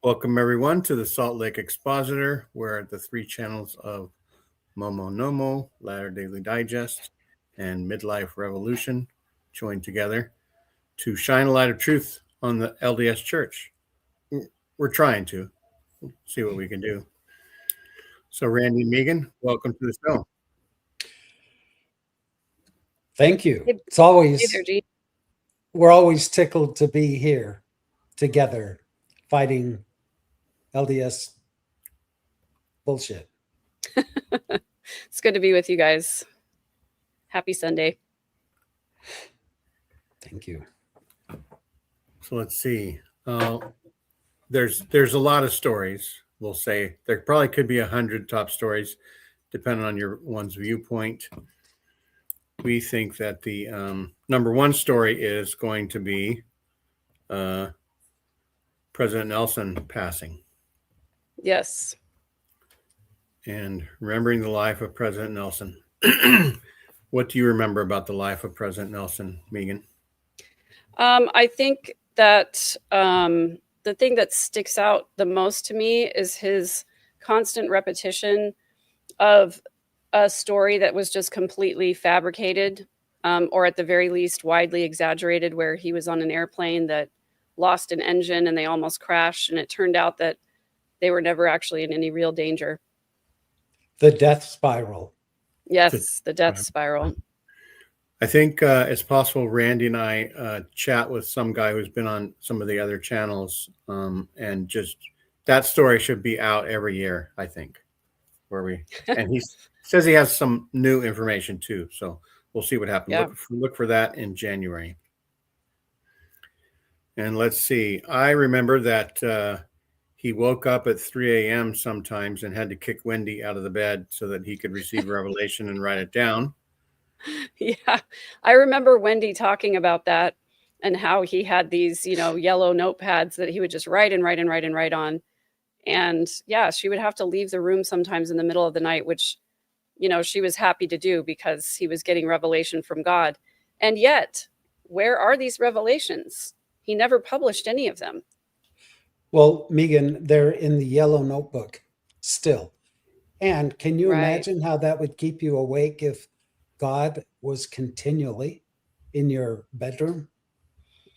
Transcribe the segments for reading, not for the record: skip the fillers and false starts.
Welcome, everyone, to the Salt Lake Expositor, where the three channels of Momo Nomo, Latter Daily Digest, and Midlife Revolution join together to shine a light of truth on the LDS Church. We're trying to see what we can do. So, Randy and Megan, welcome to the show. Thank you. Hey It's always, there, G. we're always tickled to be here together fighting LDS bullshit. It's good to be with you guys. Happy Sunday. Thank you. So let's see. There's a lot of stories. We'll say there probably could be 100 top stories, depending on your one's viewpoint. We think that the number one story is going to be President Nelson passing. Yes. And remembering the life of President Nelson. What do you remember about the life of President Nelson, Megan? I think that the thing that sticks out the most to me is his constant repetition of a story that was just completely fabricated, or at the very least widely exaggerated, where he was on an airplane that lost an engine and they almost crashed, and it turned out that they were never actually in any real danger. The death spiral. Yes, the death spiral. I think it's possible Randy and I chat with some guy who's been on some of the other channels, and just that story should be out every year, I think, and he says he has some new information too, so we'll see what happens. Yeah. Look for that in January. And let's see, I remember that he woke up at 3 a.m. sometimes and had to kick Wendy out of the bed so that he could receive revelation and write it down. Yeah, I remember Wendy talking about that and how he had these, yellow notepads that he would just write and write and write and write on. And yeah, she would have to leave the room sometimes in the middle of the night, which, she was happy to do because he was getting revelation from God. And yet, where are these revelations? He never published any of them. Well, Megan, they're in the yellow notebook still. And can you imagine how that would keep you awake if God was continually in your bedroom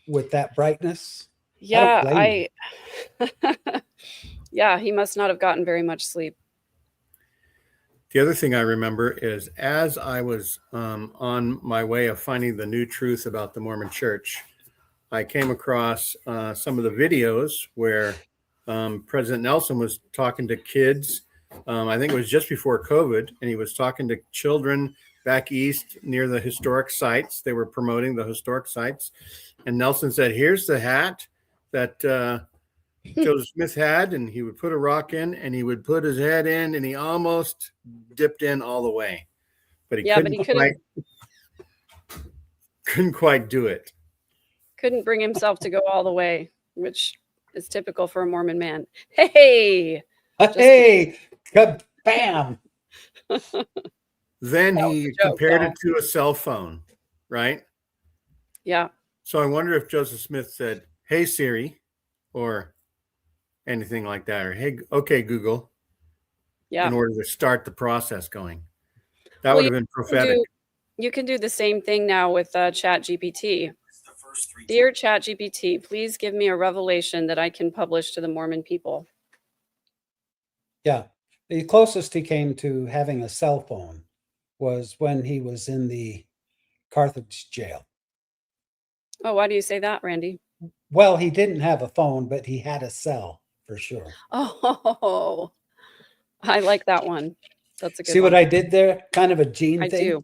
with that brightness? Yeah, yeah, he must not have gotten very much sleep. The other thing I remember is as I was on my way of finding the new truth about the Mormon Church, I came across some of the videos where President Nelson was talking to kids. I think it was just before COVID, and he was talking to children back east near the historic sites. They were promoting the historic sites. And Nelson said, here's the hat that Joseph Smith had, and he would put a rock in, and he would put his head in, and he almost dipped in all the way. But he couldn't quite do it. Couldn't bring himself to go all the way, which is typical for a Mormon man. Hey! Kabam! Then he compared it to a cell phone, right? Yeah. So I wonder if Joseph Smith said, hey, Siri, or anything like that, or hey, okay, Google, in order to start the process going. That would have been prophetic. You can do the same thing now with ChatGPT. Dear ChatGPT, please give me a revelation that I can publish to the Mormon people. Yeah. The closest he came to having a cell phone was when he was in the Carthage jail. Oh, why do you say that, Randy? Well, he didn't have a phone, but he had a cell for sure. Oh, I like that one. That's a good one. See what I did there? Kind of a Gene thing. I do.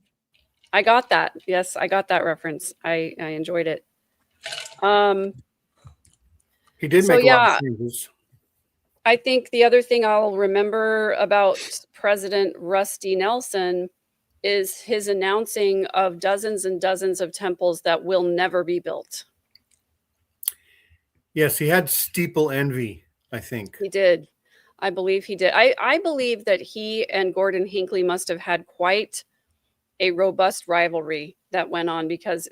I got that. Yes, I got that reference. I enjoyed it. He did make a lot of changes. I think the other thing I'll remember about President Rusty Nelson is his announcing of dozens and dozens of temples that will never be built. Yes, he had steeple envy, I think. He did. I believe he did. I believe that he and Gordon Hinckley must have had quite a robust rivalry that went on, because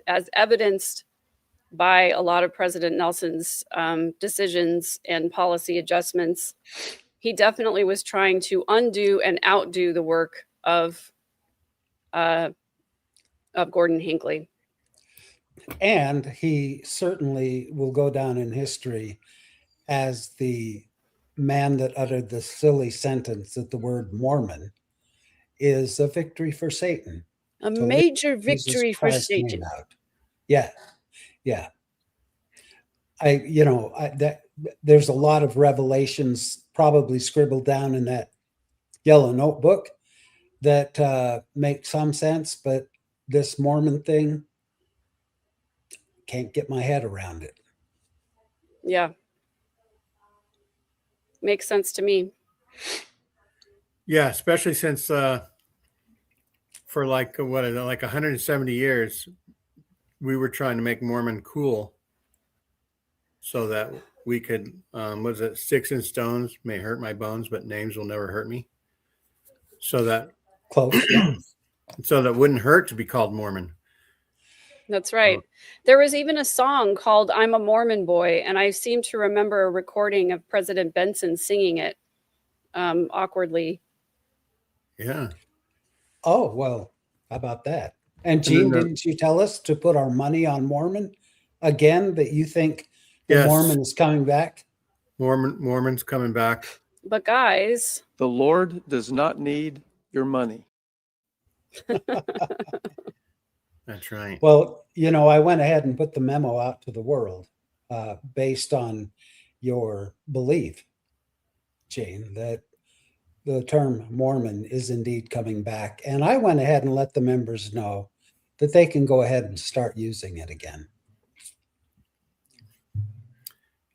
as evidenced by a lot of President Nelson's decisions and policy adjustments. He definitely was trying to undo and outdo the work of Gordon Hinckley. And he certainly will go down in history as the man that uttered the silly sentence that the word Mormon is a victory for Satan. A major Jesus victory for Christ's name Satan. out. Yeah. There's a lot of revelations probably scribbled down in that yellow notebook that make some sense, but this Mormon thing, can't get my head around it. Yeah. Makes sense to me. Yeah, especially since for like 170 years, we were trying to make Mormon cool so that we could, was it sticks and stones may hurt my bones, but names will never hurt me. So that Close. so that wouldn't hurt to be called Mormon. That's right. There was even a song called I'm a Mormon Boy, and I seem to remember a recording of President Benson singing it awkwardly. Yeah. Oh, well, how about that? And Gene, didn't you tell us to put our money on Mormon again, that you think the Mormon is coming back? Mormon's coming back. But guys, the Lord does not need your money. That's right. Well, I went ahead and put the memo out to the world based on your belief, Jane, that the term Mormon is indeed coming back. And I went ahead and let the members know that they can go ahead and start using it again.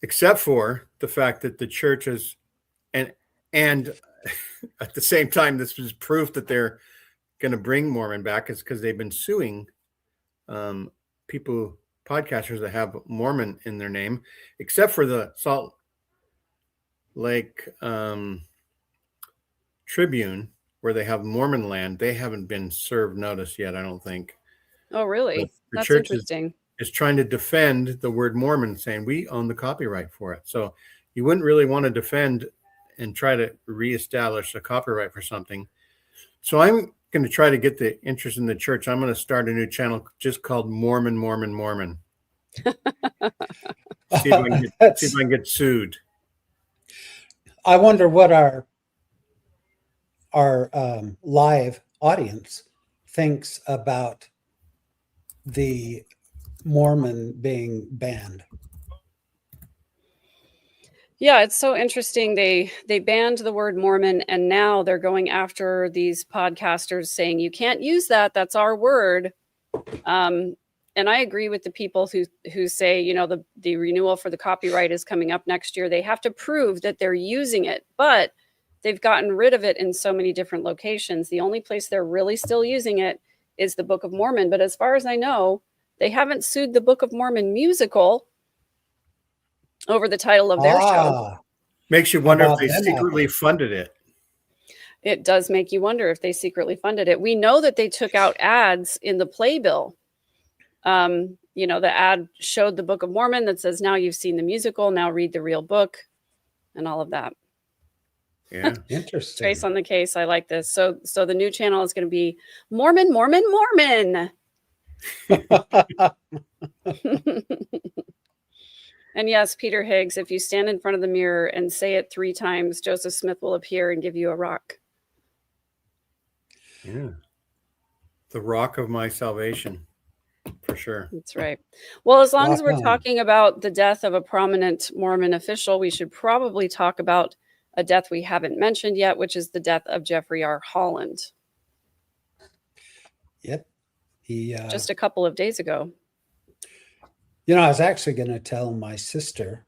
Except for the fact that the churches and at the same time, this was proof that they're going to bring Mormon back, is because they've been suing people, podcasters that have Mormon in their name, except for the Salt Lake Tribune, where they have Mormon land. They haven't been served notice yet, I don't think. Oh, really? The That's church interesting. is trying to defend the word Mormon, saying we own the copyright for it. So you wouldn't really want to defend and try to reestablish a copyright for something. So I'm going to try to get the interest in the church. I'm going to start a new channel just called Mormon. See if I can get sued. I wonder what our live audience thinks about the Mormon being banned. Yeah, it's so interesting. They banned the word Mormon, and now they're going after these podcasters saying you can't use that. That's our word. And I agree with the people who say, the renewal for the copyright is coming up next year. They have to prove that they're using it, but they've gotten rid of it in so many different locations. The only place they're really still using it is the Book of Mormon. But as far as I know, they haven't sued the Book of Mormon musical over the title of their show. Makes you wonder if they secretly funded it. It does make you wonder if they secretly funded it. We know that they took out ads in the playbill. The ad showed the Book of Mormon that says, now you've seen the musical, now read the real book, and all of that. Yeah. Interesting. Trace on the case. I like this. So the new channel is going to be Mormon. And yes, Peter Higgs, if you stand in front of the mirror and say it 3 times, Joseph Smith will appear and give you a rock. Yeah. The rock of my salvation, for sure. That's right. Well, as long as we're talking about the death of a prominent Mormon official, we should probably talk about a death we haven't mentioned yet, which is the death of Jeffrey R. Holland. Yep. He just a couple of days ago. I was actually going to tell my sister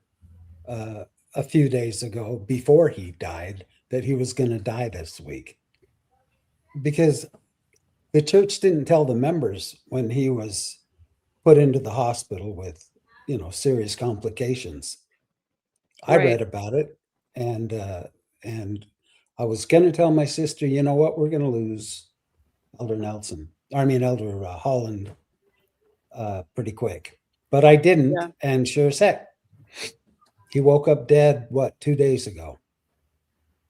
a few days ago, before he died, that he was going to die this week, because the church didn't tell the members when he was put into the hospital with, serious complications. I read about it, and I was going to tell my sister, you know what, we're going to lose Elder Holland pretty quick. but I didn't. Yeah. And sure as heck, he woke up dead, 2 days ago?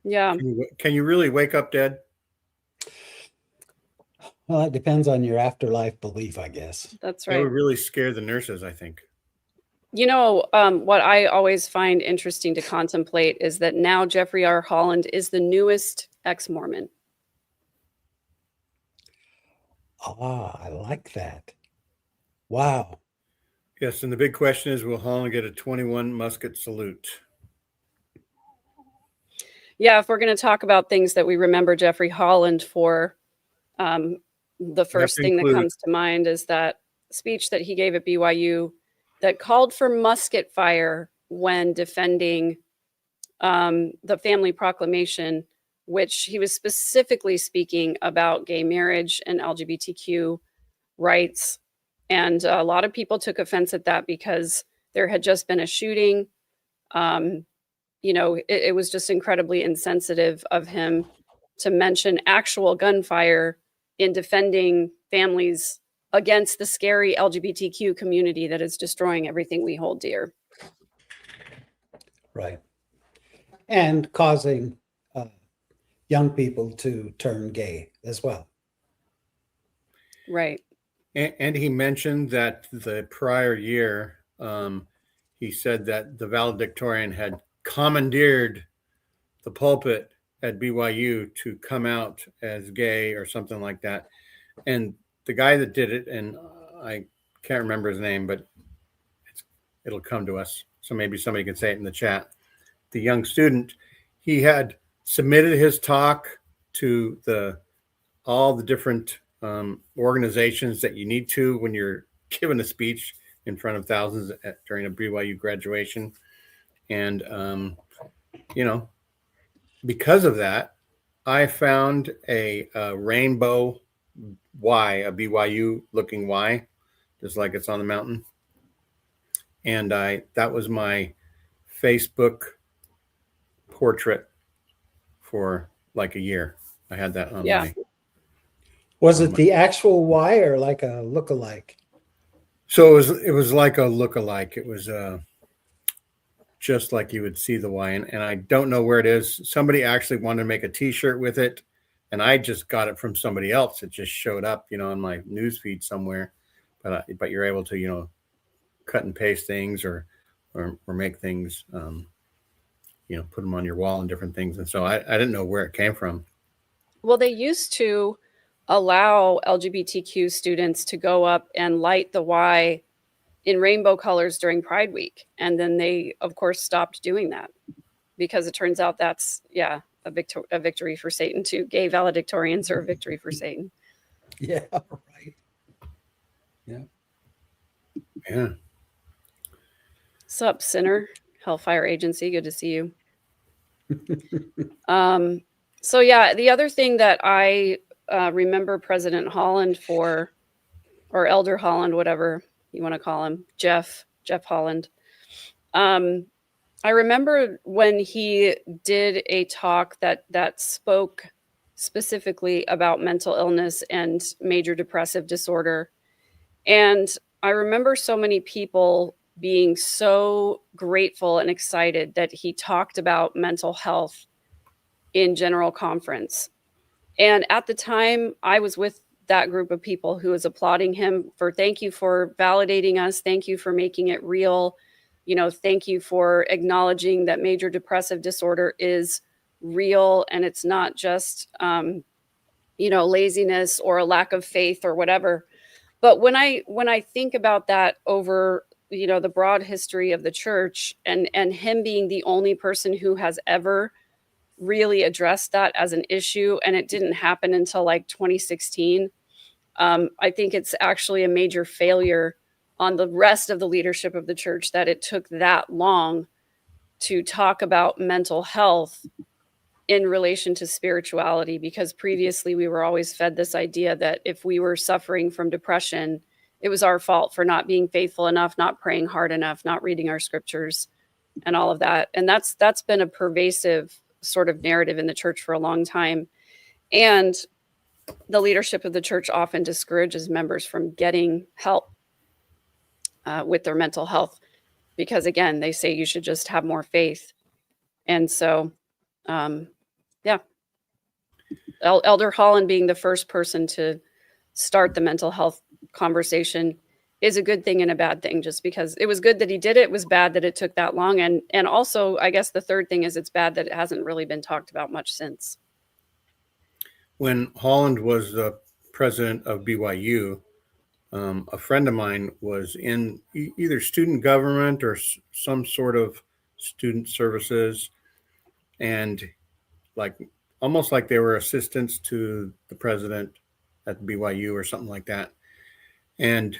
Yeah. Can you really wake up dead? Well, it depends on your afterlife belief, I guess. That's That right. would really scare the nurses, I think. You know, what I always find interesting to contemplate is that now Jeffrey R. Holland is the newest ex-Mormon. I like that. Wow. Yes, and the big question is, will Holland get a 21 musket salute? Yeah, if we're going to talk about things that we remember Jeffrey Holland for, the first thing that comes to mind is that speech that he gave at BYU that called for musket fire when defending the family proclamation, which he was specifically speaking about gay marriage and LGBTQ rights. And a lot of people took offense at that because there had just been a shooting. You know, it was just incredibly insensitive of him to mention actual gunfire in defending families against the scary LGBTQ community that is destroying everything we hold dear. Right. And causing young people to turn gay as well. Right. And he mentioned that the prior year, he said that the valedictorian had commandeered the pulpit at BYU to come out as gay or something like that. And the guy that did it, and I can't remember his name, but it'll come to us. So maybe somebody can say it in the chat. The young student, he had submitted his talk to all the different organizations that you need to when you're giving a speech in front of thousands during a BYU graduation. And, because of that, I found a rainbow Y, a BYU looking Y, just like it's on the mountain. And that was my Facebook portrait for like a year. I had that on my. Was it the actual Y or like a look-alike? So it was like a look-alike. It was just like you would see the Y, and I don't know where it is. Somebody actually wanted to make a T-shirt with it, and I just got it from somebody else. It just showed up, on my news feed somewhere. But you're able to, cut and paste things or make things, put them on your wall and different things. And so I didn't know where it came from. Well, they used to allow LGBTQ students to go up and light the Y in rainbow colors during Pride Week. And then they, of course, stopped doing that because it turns out that's, a victory for Satan too. Gay valedictorians are a victory for Satan. Yeah, right. Yeah. Sup, sinner? Hellfire Agency, good to see you. So the other thing that I remember President Holland for, or Elder Holland, whatever you want to call him, Jeff Holland. I remember when he did a talk that spoke specifically about mental illness and major depressive disorder. And I remember so many people being so grateful and excited that he talked about mental health in general conference. And at the time, I was with that group of people who was applauding him for thank you for validating us. Thank you for making it real. Thank you for acknowledging that major depressive disorder is real and it's not just, laziness or a lack of faith or whatever. But when I think about that over, the broad history of the church and him being the only person who has ever really addressed that as an issue, and it didn't happen until like 2016. I think it's actually a major failure on the rest of the leadership of the church that it took that long to talk about mental health in relation to spirituality, because previously we were always fed this idea that if we were suffering from depression, it was our fault for not being faithful enough, not praying hard enough, not reading our scriptures and all of that. And that's been a pervasive sort of narrative in the church for a long time. And the leadership of the church often discourages members from getting help. with their mental health, because again, they say you should just have more faith. And so, yeah, Elder Holland being the first person to start the mental health conversation is a good thing and a bad thing, just because it was good that he did it. It was bad that it took that long. And also, I guess the third thing is it's bad that it hasn't really been talked about much since. When Holland was the president of BYU, a friend of mine was in either student government or some sort of student services, and like almost like they were assistants to the president at BYU or something like that. And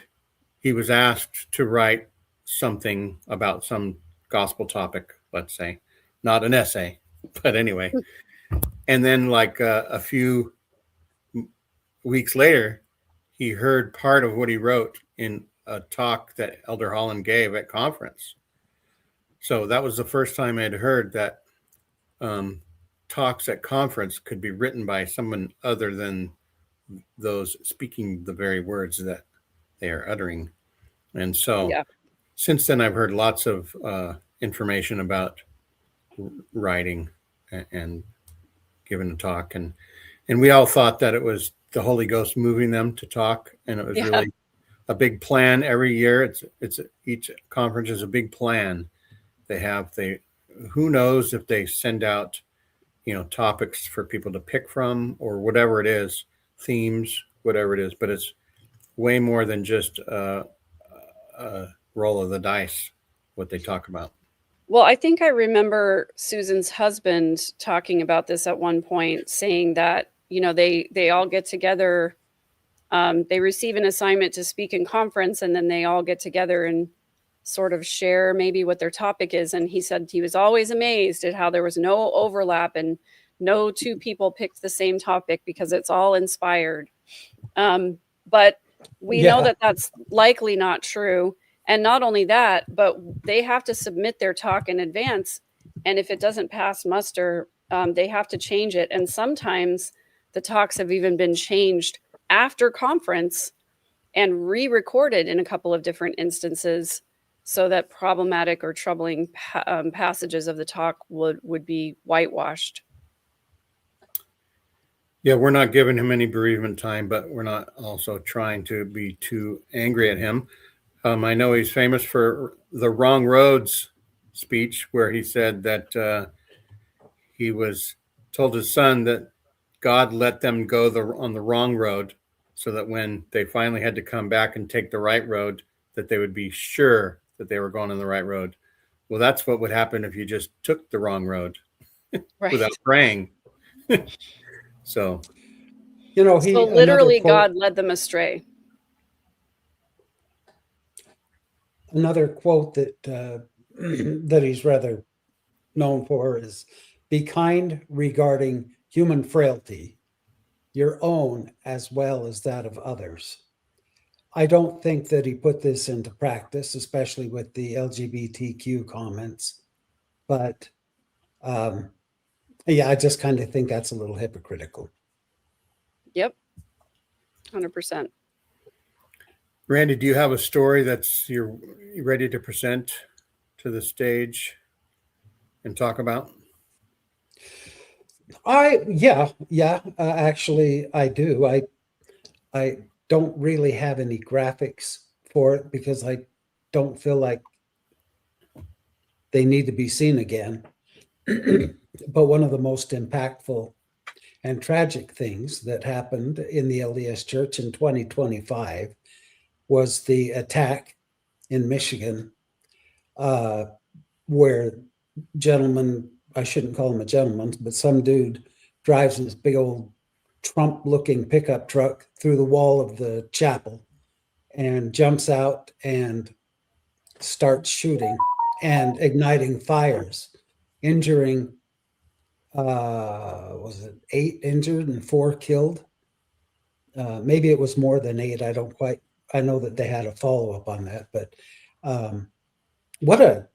he was asked to write something about some gospel topic, let's say, not an essay, but anyway. And then like a few weeks later, he heard part of what he wrote in a talk that Elder Holland gave at conference. So that was the first time I'd heard that talks at conference could be written by someone other than those speaking the very words that they are uttering. And so since then, I've heard lots of information about writing and giving a talk. And we all thought that it was the Holy Ghost moving them to talk. And it was really a big plan every year. It's each conference is a big plan. Who knows if they send out, topics for people to pick from or whatever it is, themes, whatever it is, but it's way more than just a roll of the dice, what they talk about. Well, I think I remember Susan's husband talking about this at one point, saying that, they all get together, they receive an assignment to speak in conference, and then they all get together and sort of share maybe what their topic is. And he said he was always amazed at how there was no overlap and no two people picked the same topic because it's all inspired. But we know that that's likely not true. And not only that, but they have to submit their talk in advance. And if it doesn't pass muster, they have to change it. And sometimes the talks have even been changed after conference and re-recorded in a couple of different instances so that problematic or troubling passages of the talk would be whitewashed. Yeah, we're not giving him any bereavement time, but we're not also trying to be too angry at him. I know he's famous for the Wrong Roads speech, where he said that he was told his son that God let them go on the wrong road so that when they finally had to come back and take the right road, that they would be sure that they were going on the right road. Well, that's what would happen if you just took the wrong road without praying. So, so literally God led them astray. Another quote that that he's rather known for is, "Be kind regarding human frailty, your own as well as that of others." I don't think that he put this into practice, especially with the LGBTQ comments. But I just kind of think that's a little hypocritical. Yep, 100%. Randy, do you have a story you're ready to present to the stage and talk about? Actually, I do. I don't really have any graphics for it because I don't feel like they need to be seen again. But one of the most impactful and tragic things that happened in the LDS Church in 2025 was the attack in Michigan, where gentleman, I shouldn't call him a gentleman, but some dude drives this big old Trump-looking pickup truck through the wall of the chapel and jumps out and starts shooting and igniting fires, injuring, was it 8 injured and 4 killed? Maybe it was more than 8. I know that they had a follow-up on that, but what a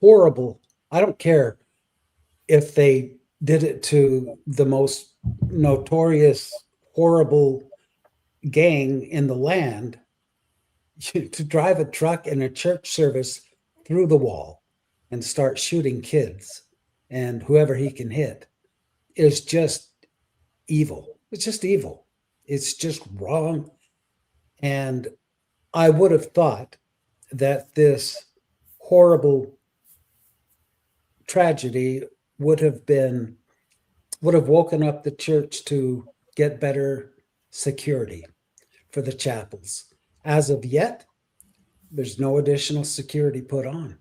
horrible, I don't care if they did it to the most notorious, horrible gang in the land. to drive a truck and a church service through the wall and start shooting kids and whoever he can hit is just evil. It's just evil. It's just wrong. And I would have thought that this horrible tragedy would have woken up the church to get better security for the chapels. As of yet, there's no additional security put on.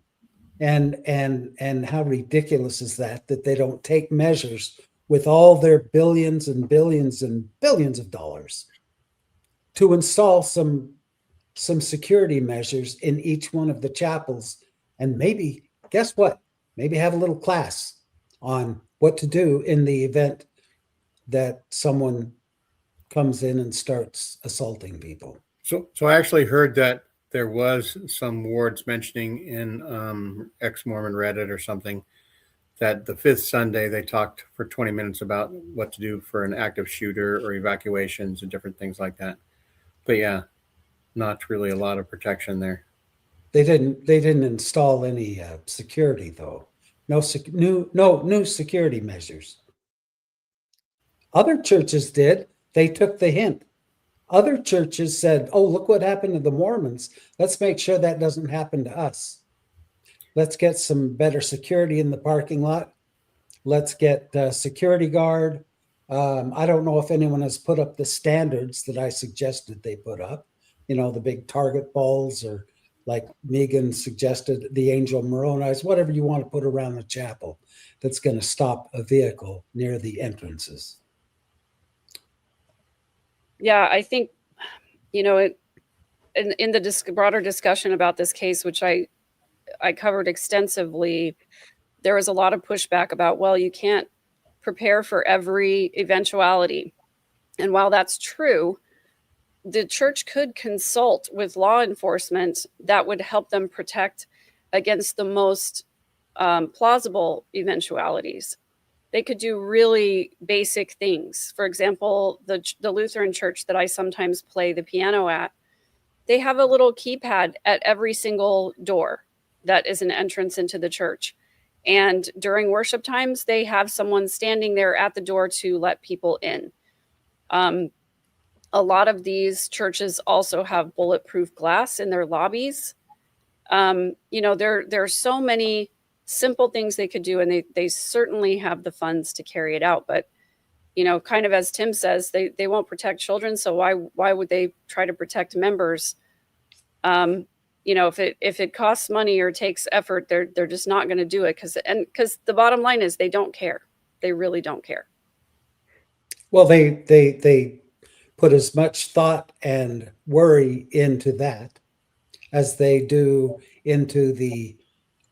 And how ridiculous is that they don't take measures with all their billions and billions and billions of dollars to install some security measures in each one of the chapels, and maybe, guess what? Maybe have a little class on what to do in the event that someone comes in and starts assaulting people. So I actually heard that there was some wards mentioning in ex-Mormon Reddit or something that the fifth Sunday they talked for 20 minutes about what to do for an active shooter or evacuations and different things like that. But yeah, not really a lot of protection there. They didn't install any security though. No new security measures. Other churches did. They took the hint. Other churches said, "Oh, look what happened to the Mormons. Let's make sure that doesn't happen to us. Let's get some better security in the parking lot. Let's get a security guard." I don't know if anyone has put up the standards that I suggested they put up. You know, the big target balls, or like Megan suggested, the angel Moroni's, whatever you want to put around the chapel that's going to stop a vehicle near the entrances. Yeah, I think, in the broader discussion about this case, which I covered extensively, there was a lot of pushback about, well, you can't prepare for every eventuality. And while that's true, the church could consult with law enforcement that would help them protect against the most plausible eventualities. They could do really basic things. For example, the Lutheran church that I sometimes play the piano at, they have a little keypad at every single door that is an entrance into the church. And during worship times, they have someone standing there at the door to let people in. A lot of these churches also have bulletproof glass in their lobbies. There are so many simple things they could do, and they certainly have the funds to carry it out. But, kind of as Tim says, they won't protect children. So why would they try to protect members? If it costs money or takes effort, they're just not going to do it because the bottom line is they don't care. They really don't care. Well, they put as much thought and worry into that as they do into the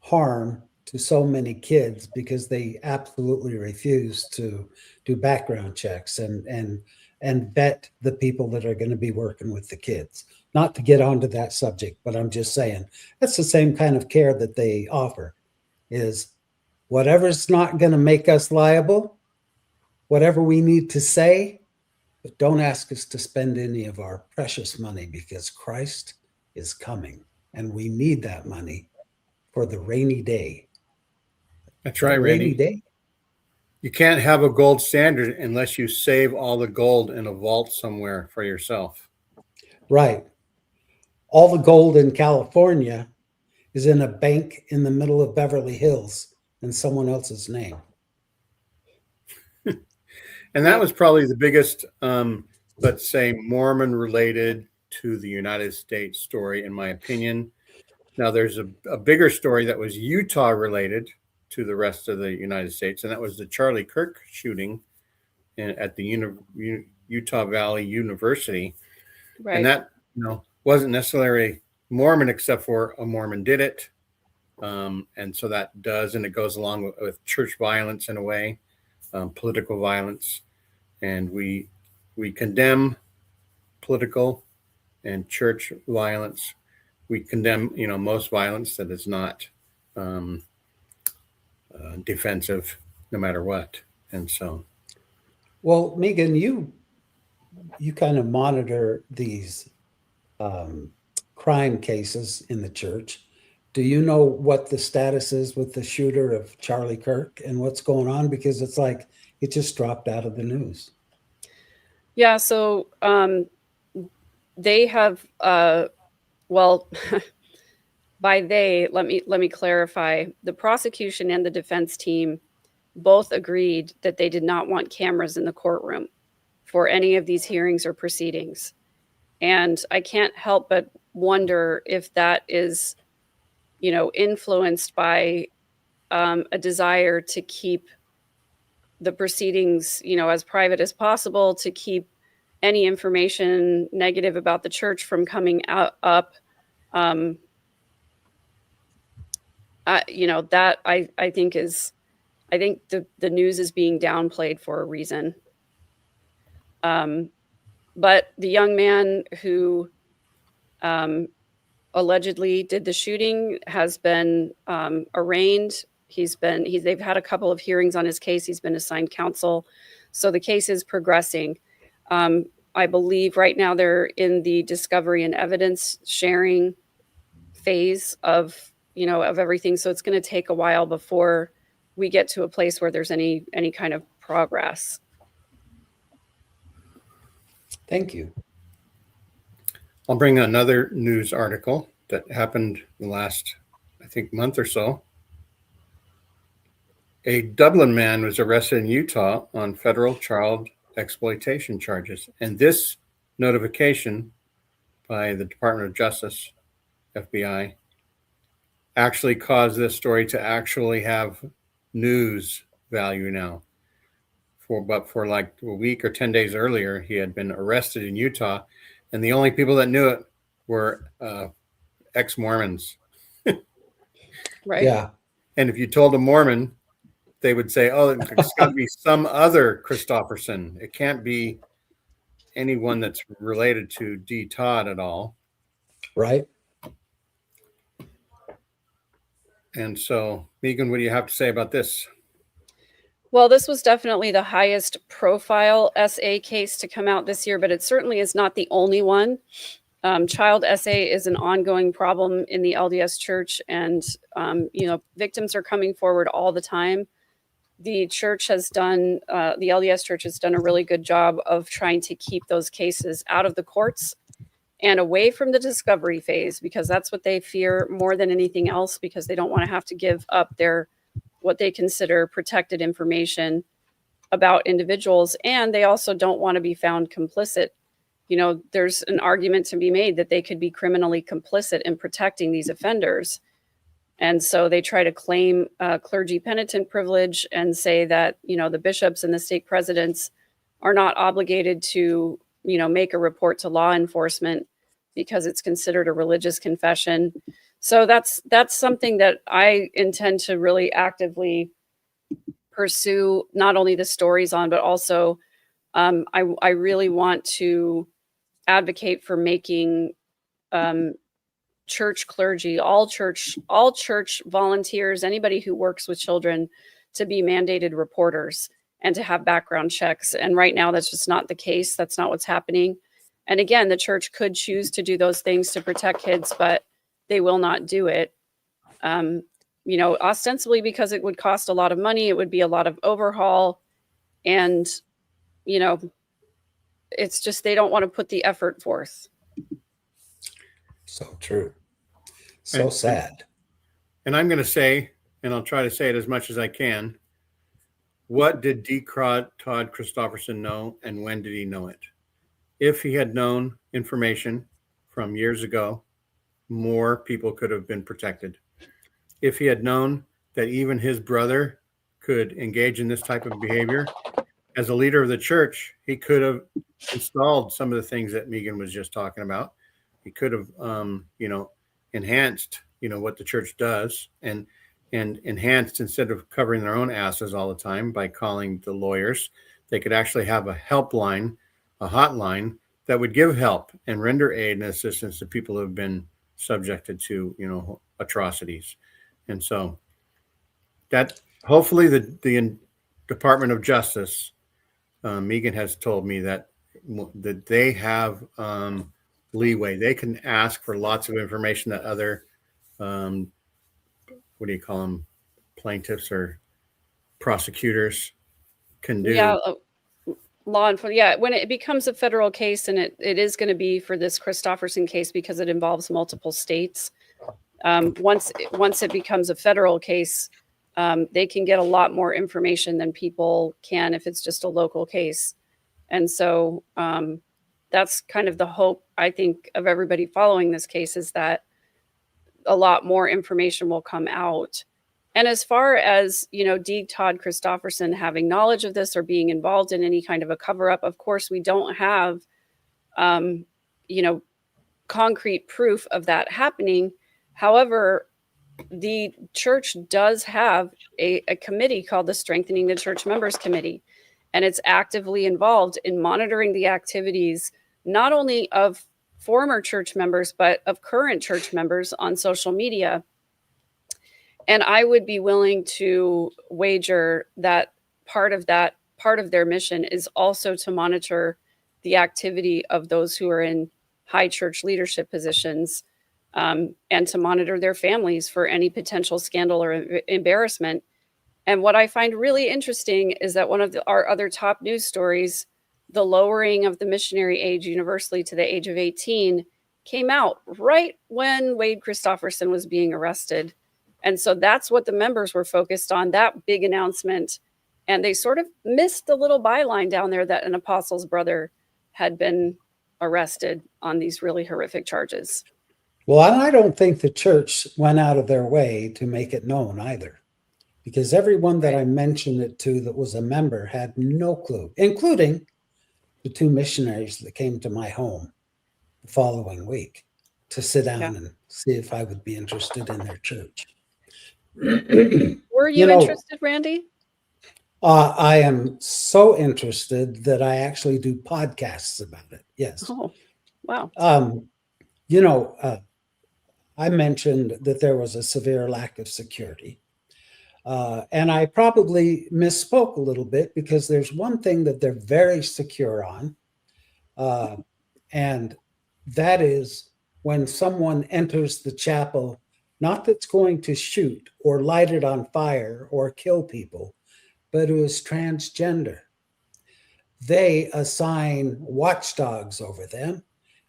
harm to so many kids, because they absolutely refuse to do background checks and vet the people that are going to be working with the kids. Not to get onto that subject, but I'm just saying that's the same kind of care that they offer, is whatever's not going to make us liable, whatever we need to say, but don't ask us to spend any of our precious money, because Christ is coming and we need that money for the rainy day. That's right, Randy. Rainy day. You can't have a gold standard unless you save all the gold in a vault somewhere for yourself. Right. All the gold in California is in a bank in the middle of Beverly Hills in someone else's name. And that was probably the biggest, let's say, Mormon related to the United States story, in my opinion. Now, there's a bigger story that was Utah related to the rest of the United States, and that was the Charlie Kirk shooting at the Utah Valley University. Right. And that, wasn't necessarily Mormon, except for a Mormon did it. And so that does, and it goes along with church violence in a way, political violence. And we condemn political and church violence. We condemn, most violence that is not defensive, no matter what. And so, well, Megan, you kind of monitor these crime cases in the church. Do you know what the status is with the shooter of Charlie Kirk and what's going on? Because it's like it just dropped out of the news. Yeah, so they have well, by they, let me clarify. The prosecution and the defense team both agreed that they did not want cameras in the courtroom for any of these hearings or proceedings. And I can't help but wonder if that is, influenced by a desire to keep the proceedings, as private as possible, to keep any information negative about the church from coming up. That I think the news is being downplayed for a reason. But the young man who allegedly did the shooting has been arraigned. They've had a couple of hearings on his case. He's been assigned counsel. So the case is progressing. I believe right now they're in the discovery and evidence sharing phase of everything. So it's going to take a while before we get to a place where there's any kind of progress. Thank you. I'll bring another news article that happened the last, I think, month or so. A Dublin man was arrested in Utah on federal child exploitation charges. And this notification by the Department of Justice, FBI, actually caused this story to actually have news value now. For like a week or 10 days earlier, he had been arrested in Utah, and the only people that knew it were ex-Mormons. Right. Yeah. And if you told a Mormon, they would say, oh, it's got to be some other Christofferson. It can't be anyone that's related to D. Todd at all. Right. And so, Megan, what do you have to say about this? Well, this was definitely the highest profile SA case to come out this year, but it certainly is not the only one. Child SA is an ongoing problem in the LDS Church, and victims are coming forward all the time. The church has done, the LDS Church has done a really good job of trying to keep those cases out of the courts and away from the discovery phase, because that's what they fear more than anything else, because they don't want to have to give up their what they consider protected information about individuals, and they also don't want to be found complicit. There's an argument to be made that they could be criminally complicit in protecting these offenders. And so they try to claim clergy penitent privilege and say that, the bishops and the stake presidents are not obligated to, make a report to law enforcement because it's considered a religious confession. So that's something that I intend to really actively pursue, not only the stories on, but also I really want to advocate for making church clergy, all church volunteers, anybody who works with children, to be mandated reporters and to have background checks. And right now that's just not the case. That's not what's happening. And again, the church could choose to do those things to protect kids, but they will not do it. Ostensibly because it would cost a lot of money, it would be a lot of overhaul, and it's just they don't want to put the effort forth. So true. So sad. And I'm going to say, and I'll try to say it as much as I can, what did D. Todd Christofferson know, and when did he know it? If he had known information from years ago, more people could have been protected. If he had known that even his brother could engage in this type of behavior, as a leader of the church, he could have installed some of the things that Megan was just talking about. He could have, enhanced, what the church does, and enhanced, instead of covering their own asses all the time by calling the lawyers, they could actually have a helpline, a hotline that would give help and render aid and assistance to people who have been subjected to, atrocities. And so that hopefully the Department of Justice, Megan has told me that they have leeway. They can ask for lots of information that other, what do you call them, plaintiffs or prosecutors can do. Yeah, law enforcement. Yeah, when it becomes a federal case, and it is going to be for this Christofferson case because it involves multiple states. Once it becomes a federal case, they can get a lot more information than people can if it's just a local case. And so that's kind of the hope, I think, of everybody following this case, is that a lot more information will come out. And as far as, D. Todd Christofferson having knowledge of this or being involved in any kind of a cover-up, of course, we don't have, concrete proof of that happening. However, the church does have a committee called the Strengthening the Church Members Committee, and it's actively involved in monitoring the activities, not only of former church members, but of current church members on social media. And I would be willing to wager that part of their mission is also to monitor the activity of those who are in high church leadership positions, and to monitor their families for any potential scandal or embarrassment. And what I find really interesting is that one of our other top news stories, the lowering of the missionary age universally to the age of 18, came out right when Wade Christofferson was being arrested. And so that's what the members were focused on, that big announcement. And they sort of missed the little byline down there that an apostle's brother had been arrested on these really horrific charges. Well, I don't think the church went out of their way to make it known either, because everyone that I mentioned it to that was a member had no clue, including the two missionaries that came to my home the following week to sit down and see if I would be interested in their church. Were you interested, Randy? I am so interested that I actually do podcasts about it. Yes. Oh, wow. I mentioned that there was a severe lack of security. And I probably misspoke a little bit, because there's one thing that they're very secure on. And that is when someone enters the chapel, not that's going to shoot or light it on fire or kill people, but who is transgender. They assign watchdogs over them.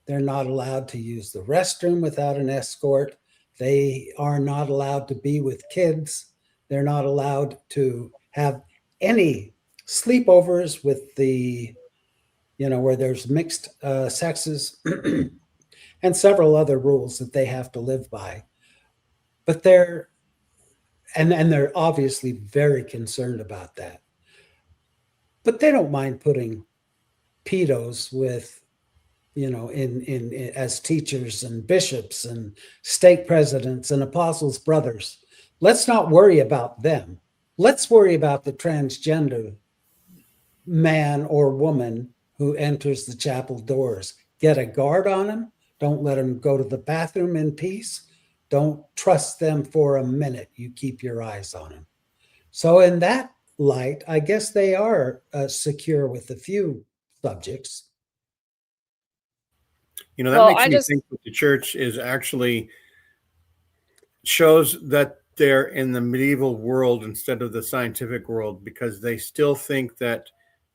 They're not allowed to use the restroom without an escort. They are not allowed to be with kids. They're not allowed to have any sleepovers with where there's mixed sexes and several other rules that they have to live by. But they're obviously very concerned about that. But they don't mind putting pedos with, in as teachers and bishops and stake presidents and apostles' brothers. Let's not worry about them. Let's worry about the transgender man or woman who enters the chapel doors. Get a guard on him. Don't let him go to the bathroom in peace. Don't trust them for a minute. You keep your eyes on him. So in that light, I guess they are secure with a few subjects. That makes me think that the church is actually shows that they're in the medieval world instead of the scientific world, because they still think that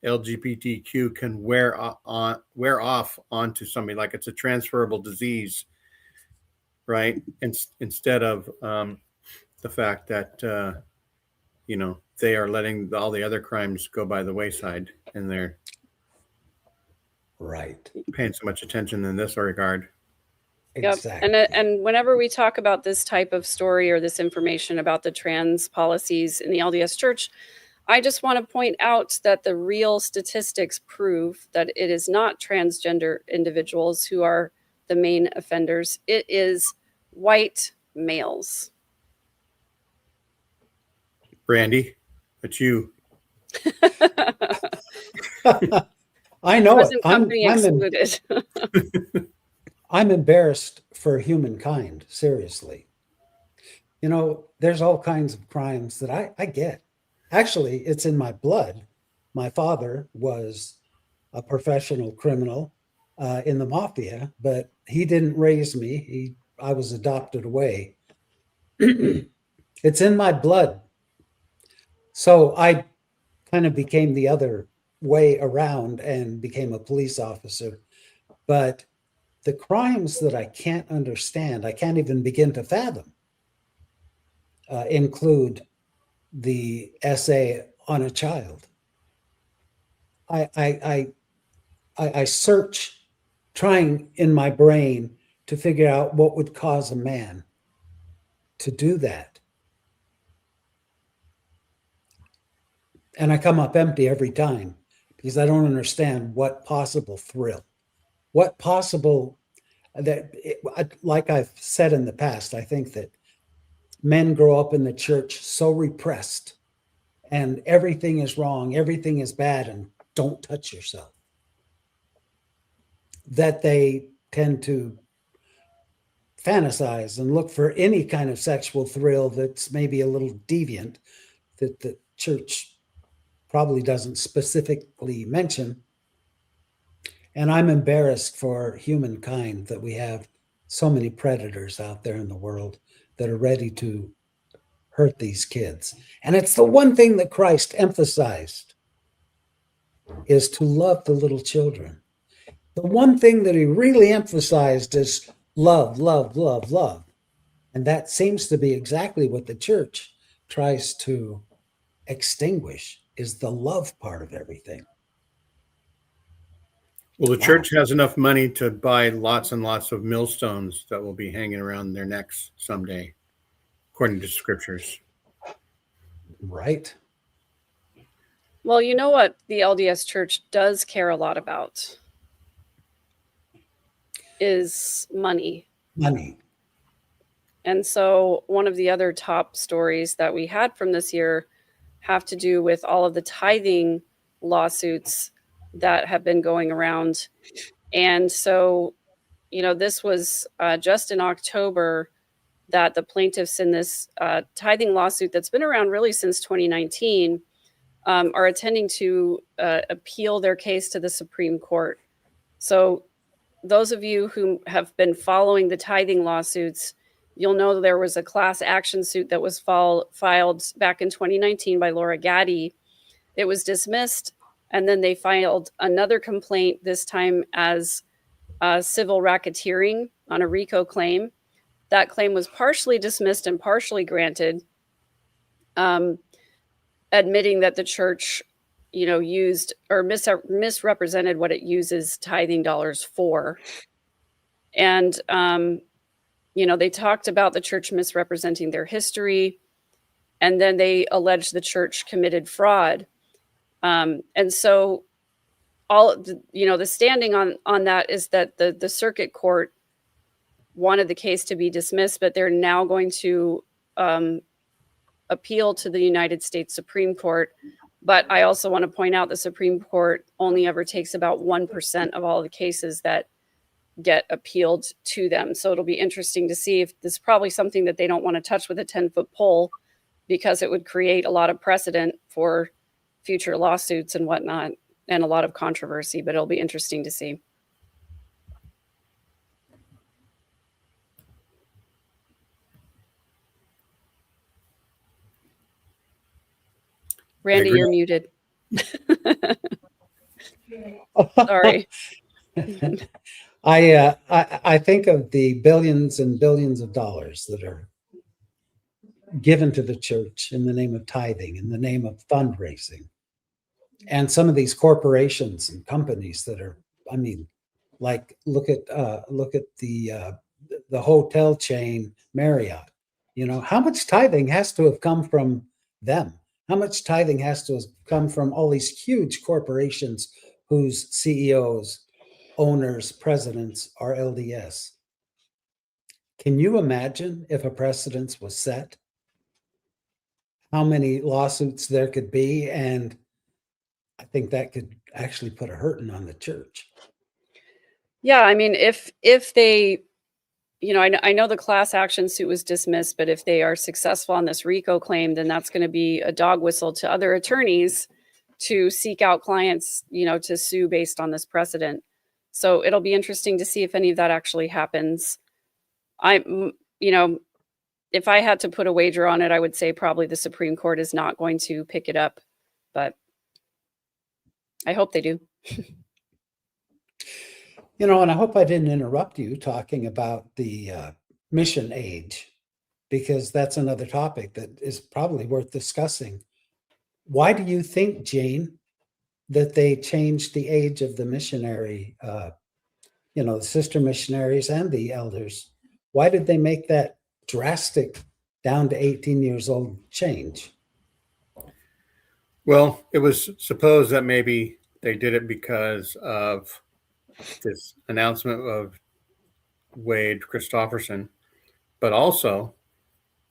LGBTQ can wear off onto somebody, like it's a transferable disease, right? Instead of the fact that they are letting all the other crimes go by the wayside, and they're paying so much attention in this regard. Exactly. Yep. And whenever we talk about this type of story or this information about the trans policies in the LDS Church, I just want to point out that the real statistics prove that it is not transgender individuals who are the main offenders. It is white males. Randy, it's you. I know it. I'm embarrassed for humankind, seriously. There's all kinds of crimes that I get. Actually, it's in my blood. My father was a professional criminal in the mafia, but he didn't raise me. I was adopted away. It's in my blood. So I kind of became the other way around and became a police officer. But the crimes that I can't understand, I can't even begin to fathom, include the essay on a child. I search, trying in my brain to figure out what would cause a man to do that. And I come up empty every time because I don't understand what possible thrill, what possible like I've said in the past, I think that men grow up in the church so repressed and everything is wrong, everything is bad, and don't touch yourself, that they tend to fantasize and look for any kind of sexual thrill that's maybe a little deviant that the church probably doesn't specifically mention. And I'm embarrassed for humankind that we have so many predators out there in the world that are ready to hurt these kids. And it's the one thing that Christ emphasized, is to love the little children. The one thing that he really emphasized is love, love, love, love. And that seems to be exactly what the church tries to extinguish, is the love part of everything. Well, the church has enough money to buy lots and lots of millstones that will be hanging around their necks someday, according to scriptures. Right. Well, you know what the LDS Church does care a lot about is money. Money. And so one of the other top stories that we had from this year have to do with all of the tithing lawsuits that have been going around. And so, this was just in October that the plaintiffs in this tithing lawsuit that's been around really since 2019 are intending to appeal their case to the Supreme Court. So those of you who have been following the tithing lawsuits, you'll know there was a class action suit that was filed back in 2019 by Laura Gaddy. It was dismissed, and then they filed another complaint, this time as civil racketeering on a RICO claim. That claim was partially dismissed and partially granted, admitting that the church, used or misrepresented what it uses tithing dollars for. And, they talked about the church misrepresenting their history, and then they alleged the church committed fraud. And so the standing on that is that the circuit court wanted the case to be dismissed, but they're now going to appeal to the United States Supreme Court. But I also want to point out the Supreme Court only ever takes about 1% of all the cases that get appealed to them. So it'll be interesting to see if this is probably something that they don't want to touch with a 10-foot pole, because it would create a lot of precedent for future lawsuits and whatnot, and a lot of controversy, but it'll be interesting to see. Randy, you're muted. Sorry. I think of the billions and billions of dollars that are given to the church in the name of tithing, in the name of fundraising. And some of these corporations and companies that are, look at the hotel chain Marriott. How much tithing has to have come from them? How much tithing has to have come from all these huge corporations whose CEOs, owners, presidents are LDS? Can you imagine if a precedent was set? How many lawsuits there could be? And I think that could actually put a hurting on the church. Yeah, if they, I know the class action suit was dismissed, but if they are successful on this RICO claim, then that's going to be a dog whistle to other attorneys to seek out clients, to sue based on this precedent. So it'll be interesting to see if any of that actually happens. If I had to put a wager on it, I would say probably the Supreme Court is not going to pick it up, but I hope they do. And I hope I didn't interrupt you talking about the mission age, because that's another topic that is probably worth discussing. Why do you think, Jane, that they changed the age of the missionary, the sister missionaries and the elders? Why did they make that drastic down to 18 years old change? Well, it was supposed that maybe they did it because of this announcement of Wade Christofferson, but also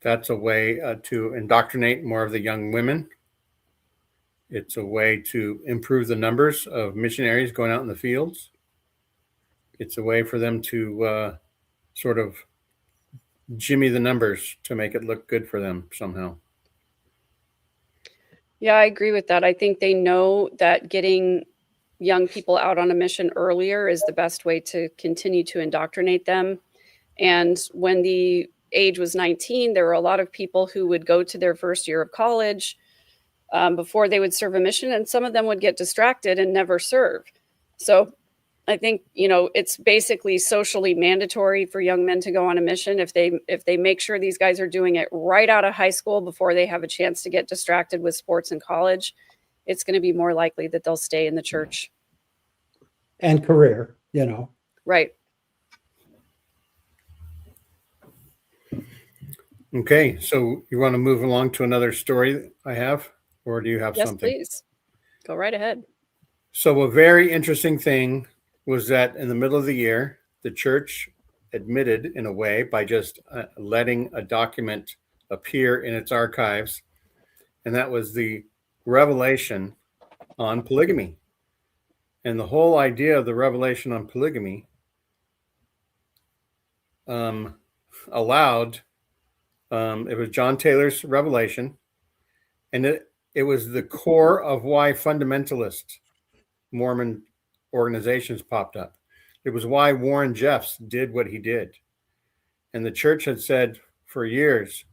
that's a way to indoctrinate more of the young women. It's a way to improve the numbers of missionaries going out in the fields. It's a way for them to sort of jimmy the numbers to make it look good for them somehow. Yeah, I agree with that. I think they know that getting young people out on a mission earlier is the best way to continue to indoctrinate them. And when the age was 19, there were a lot of people who would go to their first year of college before they would serve a mission, and some of them would get distracted and never serve. So I think, it's basically socially mandatory for young men to go on a mission. If they make sure these guys are doing it right out of high school before they have a chance to get distracted with sports in college, it's going to be more likely that they'll stay in the church. And career, Right. Okay, so you want to move along to another story I have, or do you have something? Yes, please. Go right ahead. So a very interesting thing was that in the middle of the year, the church admitted in a way by just letting a document appear in its archives, and that was the revelation on polygamy. And the whole idea of the revelation on polygamy allowed, it was John Taylor's revelation, and it was the core of why fundamentalist Mormon organizations popped up. It was why Warren Jeffs did what he did. And the church had said for years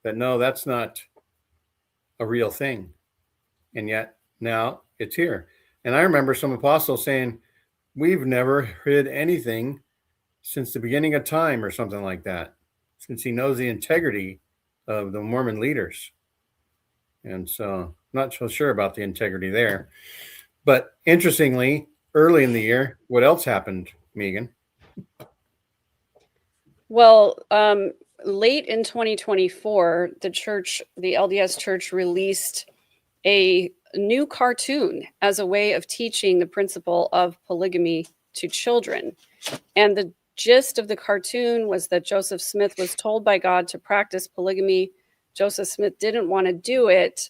that, no, that's not a real thing. And yet now it's here. And I remember some apostles saying, we've never hid anything since the beginning of time, or something like that, since he knows the integrity of the Mormon leaders. And so I'm not so sure about the integrity there. But interestingly, early in the year, what else happened, Megan? Well, late in 2024, the LDS Church released a new cartoon as a way of teaching the principle of polygamy to children. And the gist of the cartoon was that Joseph Smith was told by God to practice polygamy. Joseph Smith didn't want to do it.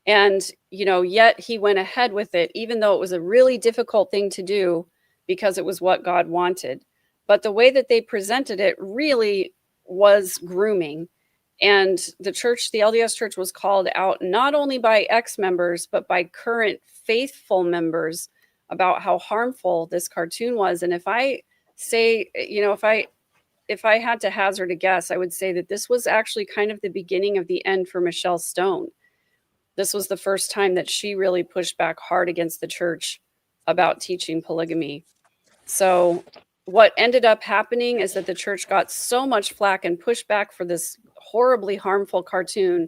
And, yet he went ahead with it, even though it was a really difficult thing to do because it was what God wanted. But the way that they presented it really was grooming. And the LDS Church was called out not only by ex-members, but by current faithful members about how harmful this cartoon was. And if I say, if I had to hazard a guess, I would say that this was actually kind of the beginning of the end for Michelle Stone. This was the first time that she really pushed back hard against the church about teaching polygamy. So what ended up happening is that the church got so much flack and pushback for this horribly harmful cartoon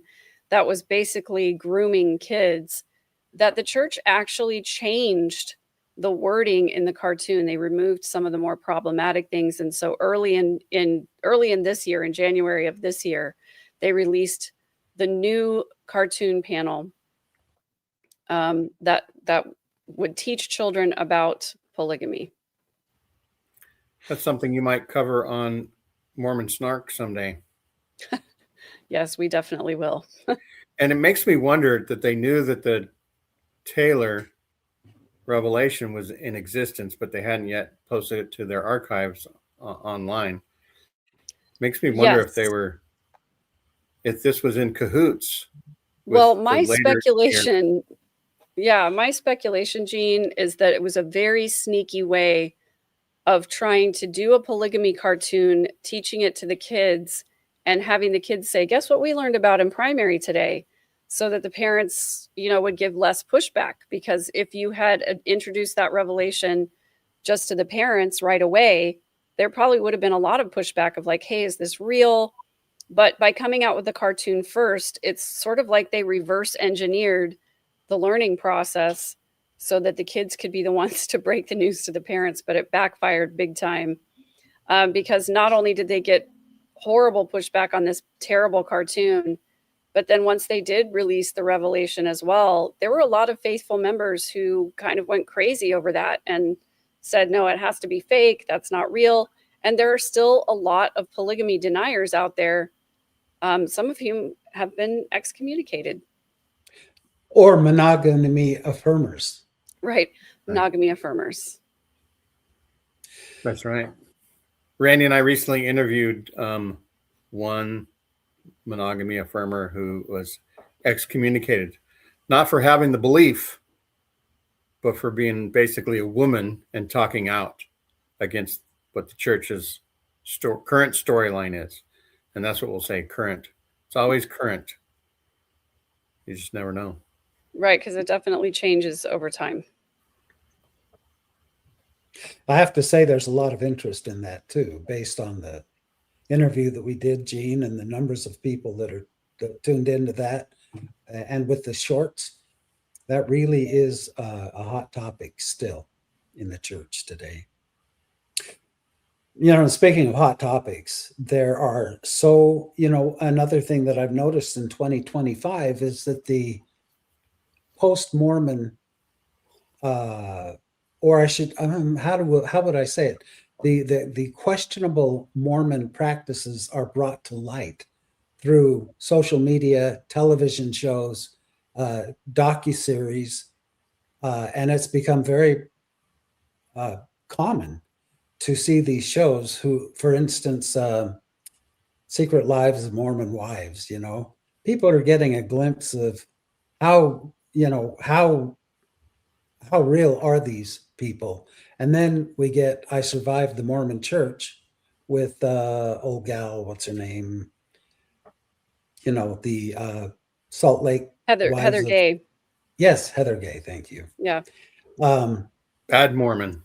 that was basically grooming kids, that the church actually changed the wording in the cartoon. They removed some of the more problematic things. And so early in this year, in January of this year, they released the new cartoon panel that would teach children about polygamy. That's something you might cover on Mormon Snark someday. Yes, we definitely will. And it makes me wonder that they knew that the Taylor revelation was in existence, but they hadn't yet posted it to their archives online. Makes me wonder if this was in cahoots. Well, my speculation Yeah, my speculation, Gene, is that it was a very sneaky way of trying to do a polygamy cartoon, teaching it to the kids, and having the kids say, "Guess what we learned about in primary today?" So that the parents, would give less pushback. Because if you had introduced that revelation just to the parents right away, there probably would have been a lot of pushback of like, "Hey, is this real?" But by coming out with the cartoon first, it's sort of like they reverse engineered the learning process so that the kids could be the ones to break the news to the parents. But it backfired big time, because not only did they get horrible pushback on this terrible cartoon, but then once they did release the revelation as well, there were a lot of faithful members who kind of went crazy over that and said, no, it has to be fake. That's not real. And there are still a lot of polygamy deniers out there, some of whom have been excommunicated. Or monogamy affirmers. Right. Monogamy affirmers. That's right. Randy and I recently interviewed one monogamy affirmer who was excommunicated, not for having the belief, but for being basically a woman and talking out against what the church's current storyline is. And that's what we'll say, current. It's always current. You just never know. Right, because it definitely changes over time. I have to say there's a lot of interest in that too, based on the interview that we did, Gene, and the numbers of people that tuned into that. And with the shorts, that really is a hot topic still in the church today. Speaking of hot topics, there are another thing that I've noticed in 2025 is that the post-Mormon, or I should, how would I say it? The questionable Mormon practices are brought to light through social media, television shows, docuseries, and it's become very common to see these shows. For instance, Secret Lives of Mormon Wives. People are getting a glimpse of how real are these people. And then we get I Survived the Mormon Church with old gal, what's her name? The Salt Lake Heather Gay. Yes, Heather Gay, thank you. Yeah. Bad Mormon.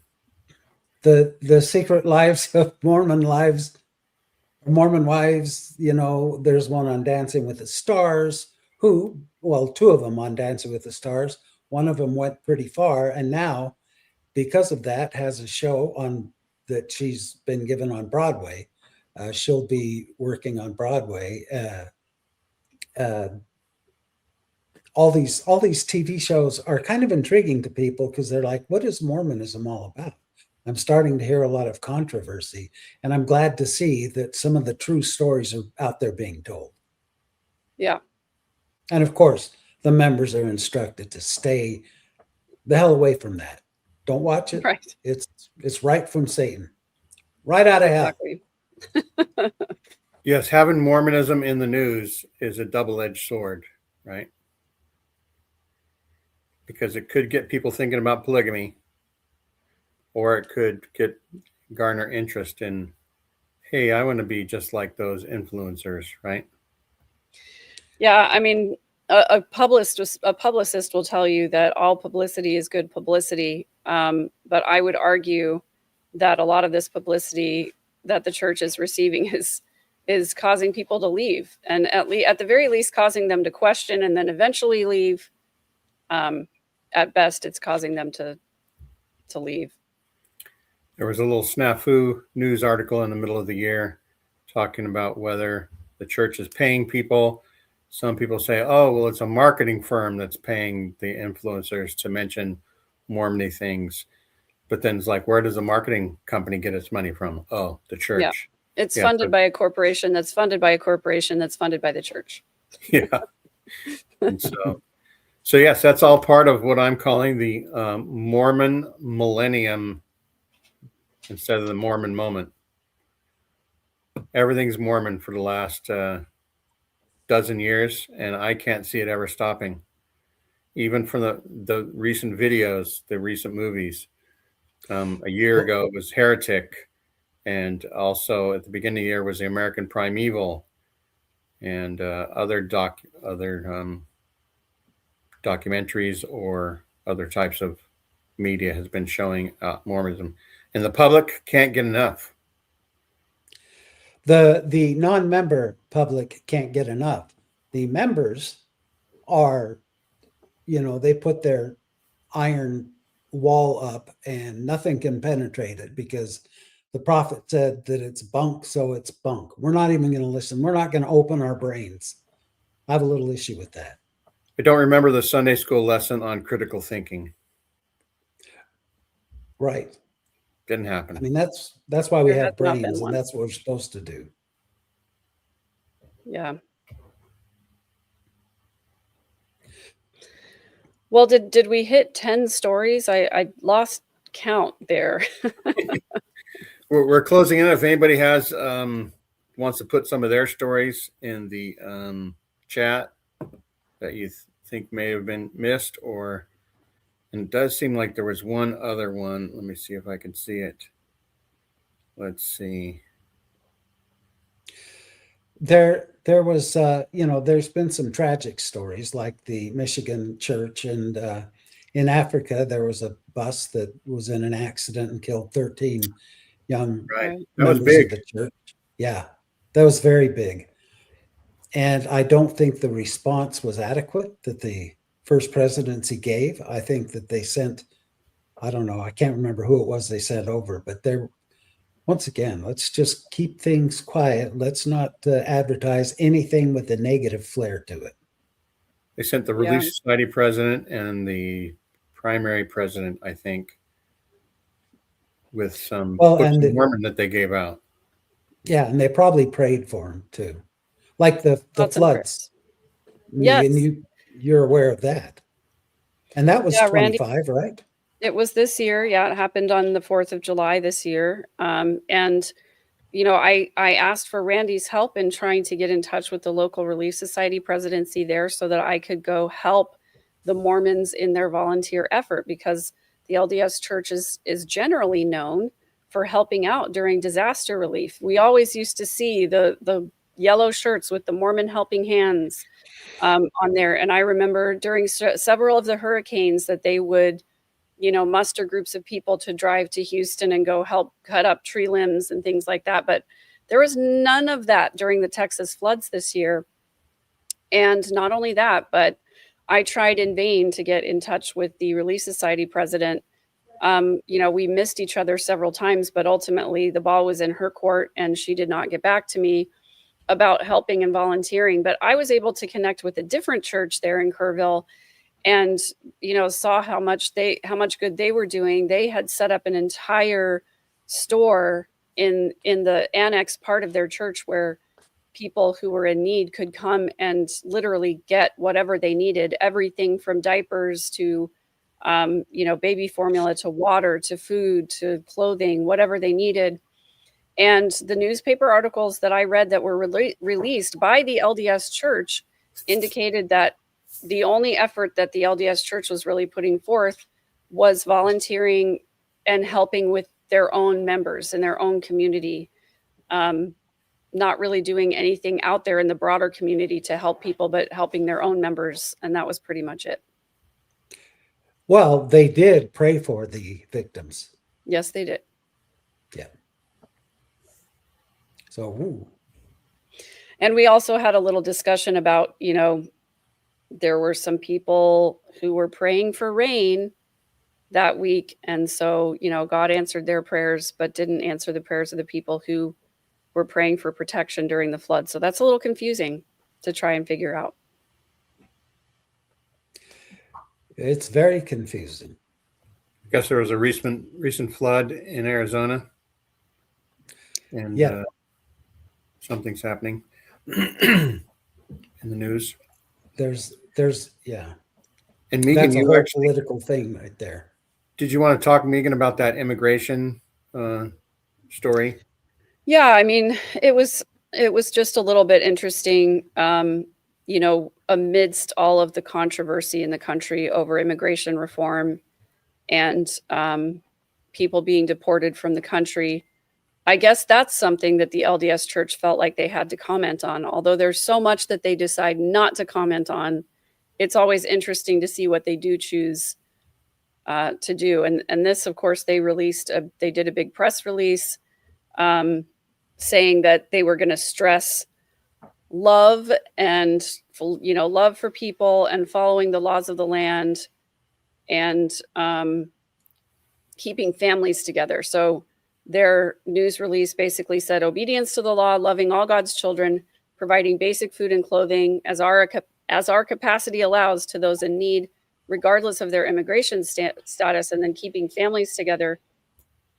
The Secret Lives of Mormon Wives. There's one on Dancing with the Stars, two of them on Dancing with the Stars. One of them went pretty far, and now, because of that, has a show on that she's been given on Broadway. She'll be working on Broadway. All these TV shows are kind of intriguing to people because they're like, what is Mormonism all about? I'm starting to hear a lot of controversy, and I'm glad to see that some of the true stories are out there being told. Yeah. And of course, the members are instructed to stay the hell away from that. Don't watch it. Right. It's right from Satan, right out of hell. Exactly. Yes, having Mormonism in the news is a double-edged sword, right? Because it could get people thinking about polygamy, or it could garner interest in, hey, I want to be just like those influencers, right? Yeah, I mean, a publicist will tell you that all publicity is good publicity, but I would argue that a lot of this publicity that the church is receiving is causing people to leave, and at the very least causing them to question and then eventually leave. At best, it's causing them to leave. There was a little snafu news article in the middle of the year talking about whether the church is paying people. Some people say, oh, well, it's a marketing firm that's paying the influencers to mention Mormony things. But then it's like, where does a marketing company get its money from? Oh, the church. Yeah. It's funded by a corporation that's funded by a corporation that's funded by the church. Yeah. And so yes, that's all part of what I'm calling the Mormon millennium instead of the Mormon moment. Everything's Mormon for the last dozen years, and I can't see it ever stopping. even from the recent videos, the recent movies. A year ago, it was Heretic. And also at the beginning of the year was the American Primeval, and other documentaries or other types of media has been showing Mormonism, and the public can't get enough. The non-member public can't get enough. The members are, they put their iron wall up and nothing can penetrate it because the prophet said that it's bunk, so it's bunk. We're not even going to listen. We're not going to open our brains. I have a little issue with that. I don't remember the Sunday school lesson on critical thinking. Right. Didn't happen. I mean, that's why we There have has not been brains, and one. that's what we're supposed to do. Yeah. Well, did we hit 10 stories? I lost count there. We're closing in. If anybody has wants to put some of their stories in the chat that you think may have been missed, and it does seem like there was one other one. Let me see if I can see it. Let's see. There was, there's been some tragic stories like the Michigan church, and in Africa, there was a bus that was in an accident and killed 13 young Right. That was members big. of the church. Yeah, that was very big. And I don't think the response was adequate that the first presidency gave. I think that they sent, I don't know, I can't remember who it was they sent over, but once again, let's just keep things quiet. Let's not advertise anything with a negative flair to it. They sent the Relief Society president and the primary president, I think, with some books of Mormon that they gave out. Yeah, and they probably prayed for him too, like the floods. Yes, and you're aware of that, and that was 25, Randy, right? It was this year. Yeah, it happened on the 4th of July this year. And, I asked for Randy's help in trying to get in touch with the local Relief Society presidency there so that I could go help the Mormons in their volunteer effort, because the LDS Church is generally known for helping out during disaster relief. We always used to see the yellow shirts with the Mormon helping hands on there. And I remember during several of the hurricanes that they would muster groups of people to drive to Houston and go help cut up tree limbs and things like that. But there was none of that during the Texas floods this year. And not only that, but I tried in vain to get in touch with the Relief Society president. We missed each other several times, but ultimately the ball was in her court and she did not get back to me about helping and volunteering. But I was able to connect with a different church there in Kerrville, and saw how much good they were doing. They had set up an entire store in the annex part of their church where people who were in need could come and literally get whatever they needed, everything from diapers to baby formula to water to food to clothing, whatever they needed. And the newspaper articles that I read that were released by the LDS Church indicated that the only effort that the LDS Church was really putting forth was volunteering and helping with their own members in their own community, not really doing anything out there in the broader community to help people, but helping their own members. And that was pretty much it. Well, they did pray for the victims. Yes, they did. Yeah. So, ooh. And we also had a little discussion about, there were some people who were praying for rain that week. And so, God answered their prayers, but didn't answer the prayers of the people who were praying for protection during the flood. So that's a little confusing to try and figure out. It's very confusing. I guess there was a recent flood in Arizona, and something's happening in the news. There's yeah. And Megan, that's a whole political thing right there. Did you want to talk, Megan, about that immigration story? Yeah, I mean, it was just a little bit interesting. amidst all of the controversy in the country over immigration reform and people being deported from the country, I guess that's something that the LDS Church felt like they had to comment on. Although there's so much that they decide not to comment on, it's always interesting to see what they do choose to do. And this, of course, they did a big press release saying that they were going to stress love and, love for people and following the laws of the land and keeping families together. So their news release basically said obedience to the law, loving all God's children, providing basic food and clothing as our capacity allows to those in need, regardless of their immigration status, and then keeping families together.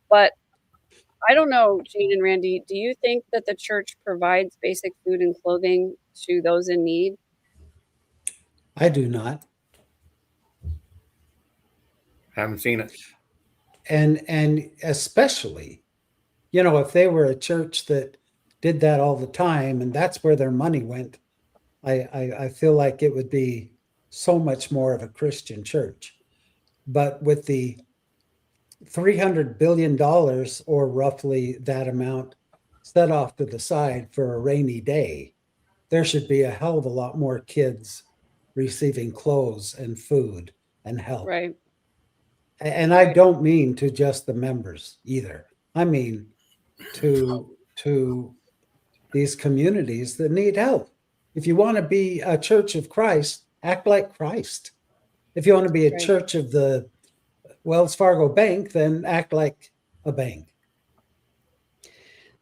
But I don't know, Jane and Randy, do you think that the church provides basic food and clothing to those in need? I do not. Haven't seen it. And especially, if they were a church that did that all the time and that's where their money went, I feel like it would be so much more of a Christian church. But with the $300 billion or roughly that amount set off to the side for a rainy day, there should be a hell of a lot more kids receiving clothes and food and help. Right. And I don't mean to just the members either. I mean to these communities that need help. If you want to be a church of Christ, act like Christ. If you want to be a church of the Wells Fargo Bank, then act like a bank.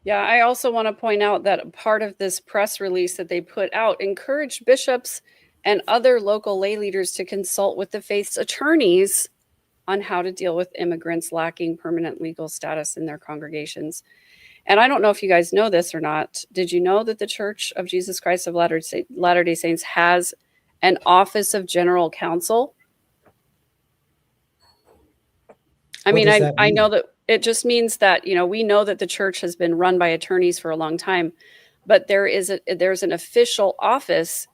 Yeah, I also want to point out that part of this press release that they put out encouraged bishops and other local lay leaders to consult with the faith's attorneys on how to deal with immigrants lacking permanent legal status in their congregations. And I don't know if you guys know this or not. Did you know that the Church of Jesus Christ of Latter-day Saints has an Office of General Counsel? I mean, I know that it just means that, we know that the church has been run by attorneys for a long time, but there's an official office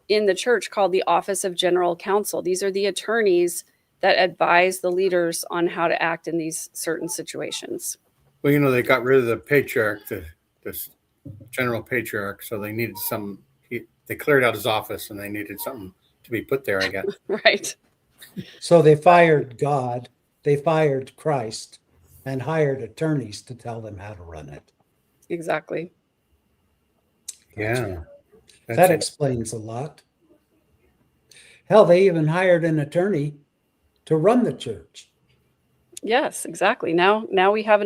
in the church called the Office of General Counsel. These are the attorneys that advise the leaders on how to act in these certain situations. Well, they got rid of the patriarch, this general patriarch, so they needed they cleared out his office and they needed something to be put there, I guess. Right. So they fired God, they fired Christ, and hired attorneys to tell them how to run it. Exactly. Yeah. That explains a lot. Hell, they even hired an attorney to run the church. Yes, exactly. Now we have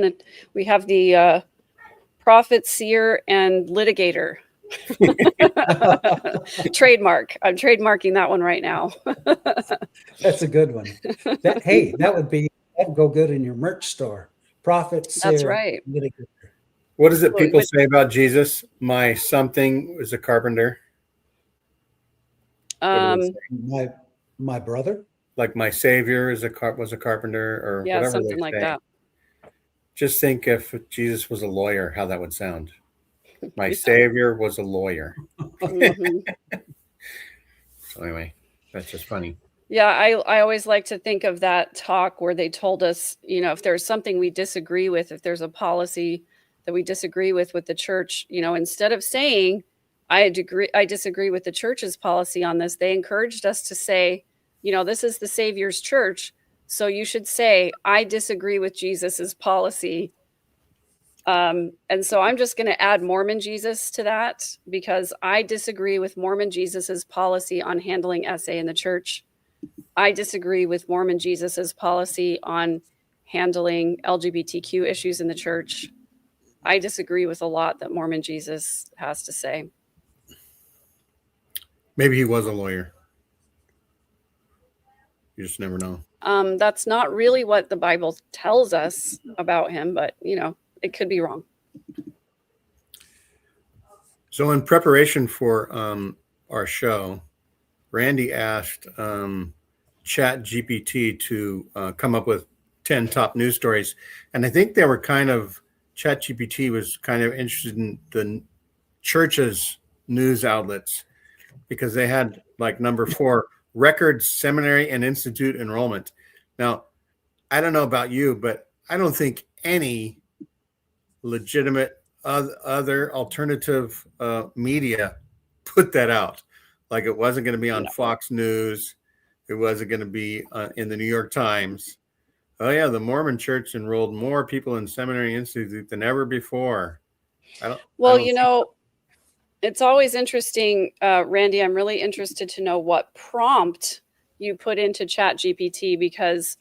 the prophet, seer, and litigator. Trademark. I'm trademarking that one right now. That's a good one. That'd go good in your merch store. Prophet, seer, that's right. Litigator. What is it people say about Jesus? My something was a carpenter. My brother? Like my savior was a carpenter, or whatever something they like say. that. Just think if Jesus was a lawyer, how that would sound. My savior was a lawyer. Mm-hmm. So anyway, that's just funny. Yeah, I always like to think of that talk where they told us, if there's something we disagree with, if there's a policy that we disagree with the church, instead of saying, I disagree with the church's policy on this, they encouraged us to say, this is the Savior's church, so you should say, I disagree with Jesus's policy. And so I'm just going to add Mormon Jesus to that, because I disagree with Mormon Jesus's policy on handling SA in the church. I disagree with Mormon Jesus's policy on handling LGBTQ issues in the church. I disagree with a lot that Mormon Jesus has to say. Maybe he was a lawyer. You just never know. That's not really what the Bible tells us about him, but it could be wrong. So in preparation for our show, Randy asked Chat GPT to come up with 10 top news stories. And I think they were Chat GPT was kind of interested in the church's news outlets. because they had like number 4 record seminary and institute enrollment. Now, I don't know about you, but I don't think any legitimate other alternative media put that out. Like it wasn't going to be on Fox News. It wasn't going to be in the New York Times. Oh yeah, the Mormon Church enrolled more people in seminary institute than ever before. It's always interesting, Randy. I'm really interested to know what prompt you put into ChatGPT, because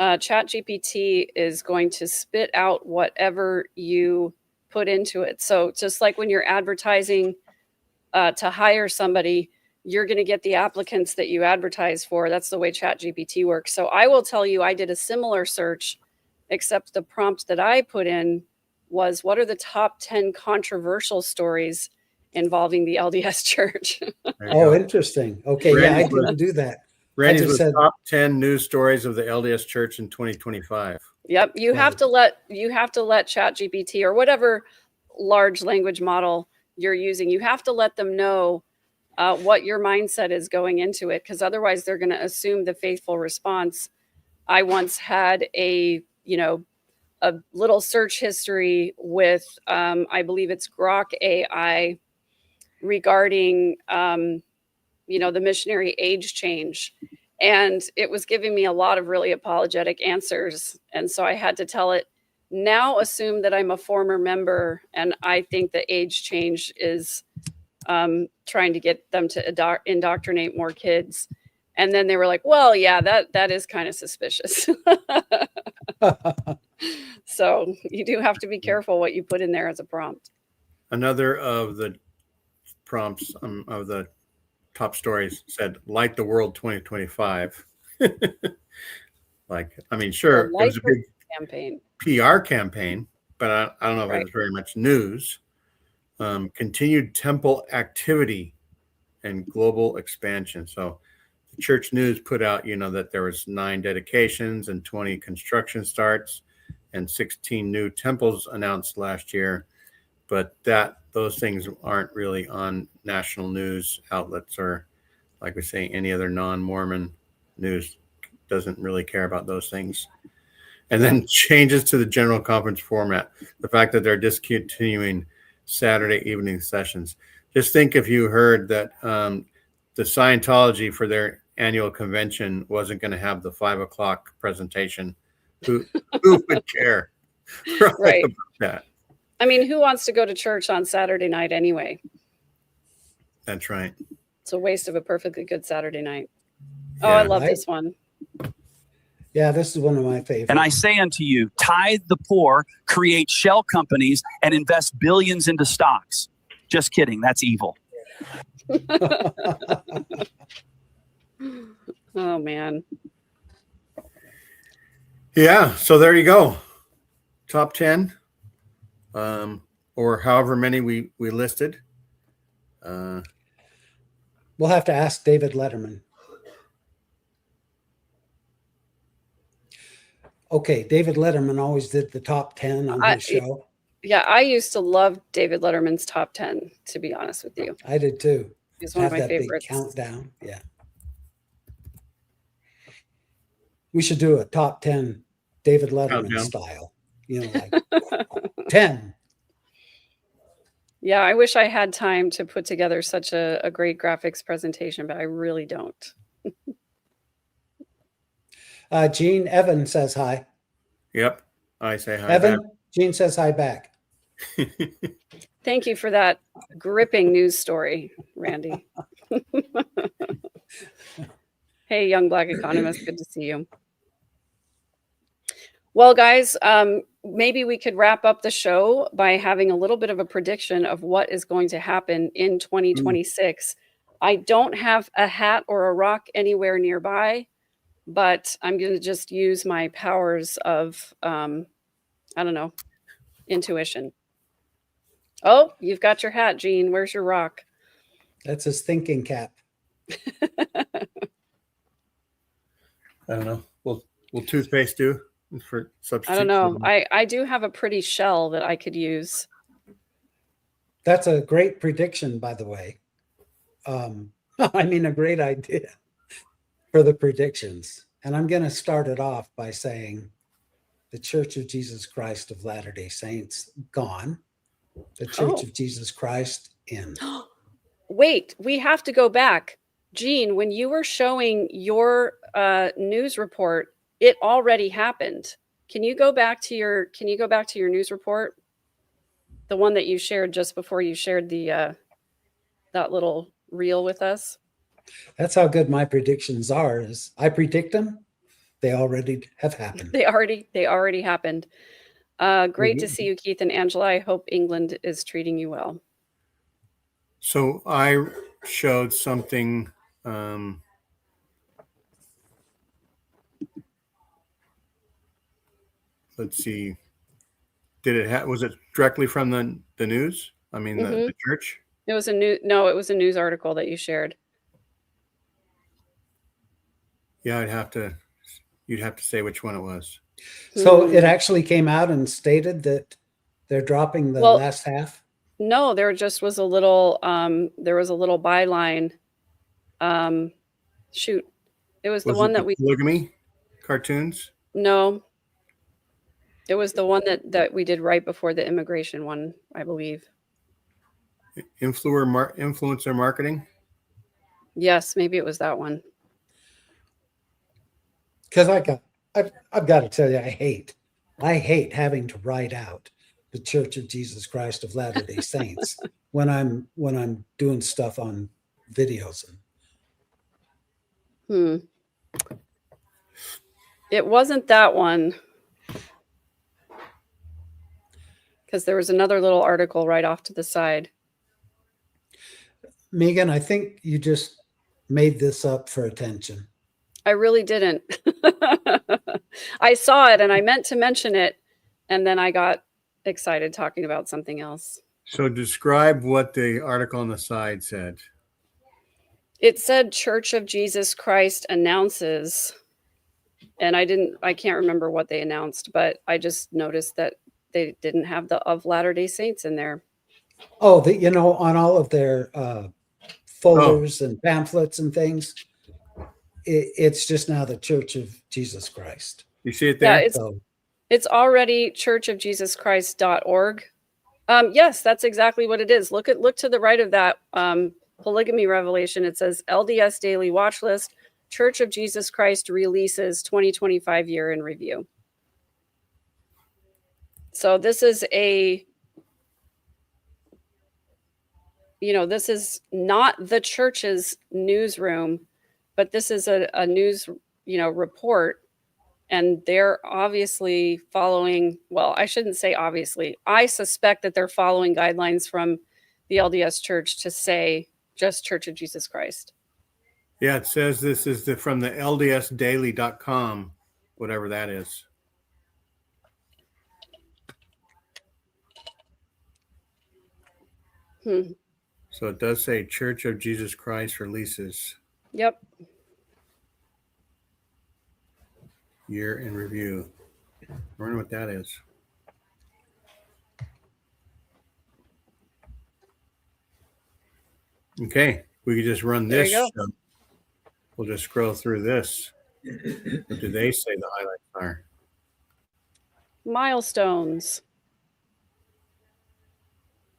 ChatGPT is going to spit out whatever you put into it. So just like when you're advertising to hire somebody, you're going to get the applicants that you advertise for. That's the way ChatGPT works. So I will tell you, I did a similar search, except the prompt that I put in was, what are the top 10 controversial stories involving the LDS Church? Oh, interesting. Okay, yeah, I didn't do that. Randy's was top 10 news stories of the LDS Church in 2025. Yep, you have to let ChatGPT or whatever large language model you're using, you have to let them know what your mindset is going into it, because otherwise they're going to assume the faithful response. I once had a little search history with I believe it's Grok AI regarding the missionary age change, and it was giving me a lot of really apologetic answers, and so I had to tell it, now assume that I'm a former member and I think the age change is trying to get them to indoctrinate more kids. And then they were like, well, yeah, that is kind of suspicious. So you do have to be careful what you put in there as a prompt. Another of the prompts of the top stories said, Light the World 2025. Sure, it was a big campaign, PR campaign, but I don't know if it was very much news. Continued temple activity and global expansion. So the Church News put out, that there was 9 dedications and 20 construction starts and 16 new temples announced last year. But those things aren't really on national news outlets, or like we say, any other non-Mormon news doesn't really care about those things. And then changes to the general conference format. The fact that they're discontinuing Saturday evening sessions. Just think if you heard that the Scientology for their annual convention wasn't going to have the 5:00 presentation. Who would care? Right. About that? I mean, who wants to go to church on Saturday night anyway? That's right. It's a waste of a perfectly good Saturday night. Oh, yeah, I love this one. Yeah, this is one of my favorites. And I say unto you, tithe the poor, create shell companies, and invest billions into stocks. Just kidding. That's evil. Oh, man. Yeah, so there you go. Top 10, or however many we listed. We'll have to ask David Letterman. Okay, David Letterman always did the top 10 on his show. Yeah, I used to love David Letterman's top 10, to be honest with you. I did too. He's one of my favorites. Big countdown. Yeah. We should do a top 10 David Letterman style. Like 10. Yeah, I wish I had time to put together such a great graphics presentation, but I really don't. Gene Evan says hi. Yep, I say hi. Evan, back. Gene says hi back. Thank you for that gripping news story, Randy. Hey, young Black economist, good to see you. Well, guys, maybe we could wrap up the show by having a little bit of a prediction of what is going to happen in 2026. I don't have a hat or a rock anywhere nearby, but I'm going to just use my powers of, intuition. Oh, you've got your hat, Gene. Where's your rock? That's his thinking cap. I don't know. Will toothpaste do for substitute? I don't know. I do have a pretty shell that I could use. That's a great prediction, by the way. I mean, a great idea for the predictions. And I'm going to start it off by saying the Church of Jesus Christ of Latter-day Saints, gone. The Church of Jesus Christ, in. Wait, we have to go back. Gene, when you were showing your news report, it already happened. Can you go back to your news report? The one that you shared just before you shared the that little reel with us? That's how good my predictions are, is I predict them, they already have happened. They already happened. Great to see you, Keith and Angela. I hope England is treating you well. So I showed something. Let's see. Was it directly from the news? I mean, the church? It was a news article that you shared. Yeah, you'd have to say which one it was. So it actually came out and stated that they're dropping the last half? No, there just was a little byline. Shoot. It was the one that we polygamy cartoons? No. It was the one that we did right before the immigration one, I believe. Influencer marketing? Yes, maybe it was that one. Because I've got to tell you, I hate having to write out the Church of Jesus Christ of Latter-day Saints when I'm doing stuff on videos. It wasn't that one. Because there was another little article right off to the side. Megan, I think you just made this up for attention. I really didn't. I saw it and I meant to mention it, and then I got excited talking about something else. So describe what the article on the side said. It said Church of Jesus Christ announces, and I can't remember what they announced, but I just noticed that they didn't have the of Latter-day Saints in there. Oh, on all of their folders and pamphlets and things, it's just now the Church of Jesus Christ. You see it there? Yeah, it's already churchofjesuschrist.org. Yes, that's exactly what it is. Look to the right of that polygamy revelation. It says LDS Daily Watch List, Church of Jesus Christ releases 2025 year in review. So this is this is not the church's newsroom, but this is a news, report. And they're obviously following, well, I shouldn't say obviously. I suspect that they're following guidelines from the LDS Church to say just Church of Jesus Christ. Yeah, it says this is from the ldsdaily.com, whatever that is. So it does say Church of Jesus Christ releases. Yep. Year in review. I wonder what that is. Okay, we could just run this. We'll just scroll through this. What do they say the highlights are? Milestones.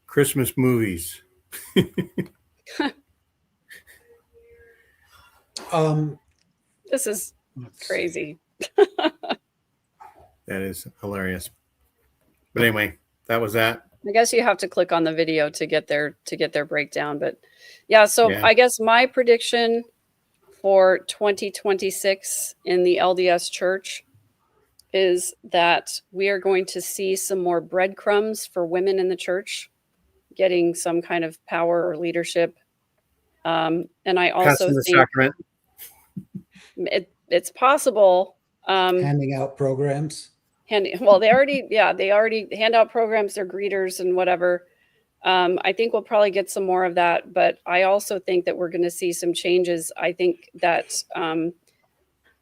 Christmas movies. This is crazy. That is hilarious. But anyway, that was that. I guess you have to click on the video to get their breakdown. But yeah, so I guess my prediction for 2026 in the LDS Church is that we are going to see some more breadcrumbs for women in the church getting some kind of power or leadership. And I also think it's possible. Handing out programs. They already hand out programs. They're greeters and whatever. I think we'll probably get some more of that, but I also think that we're going to see some changes. I think that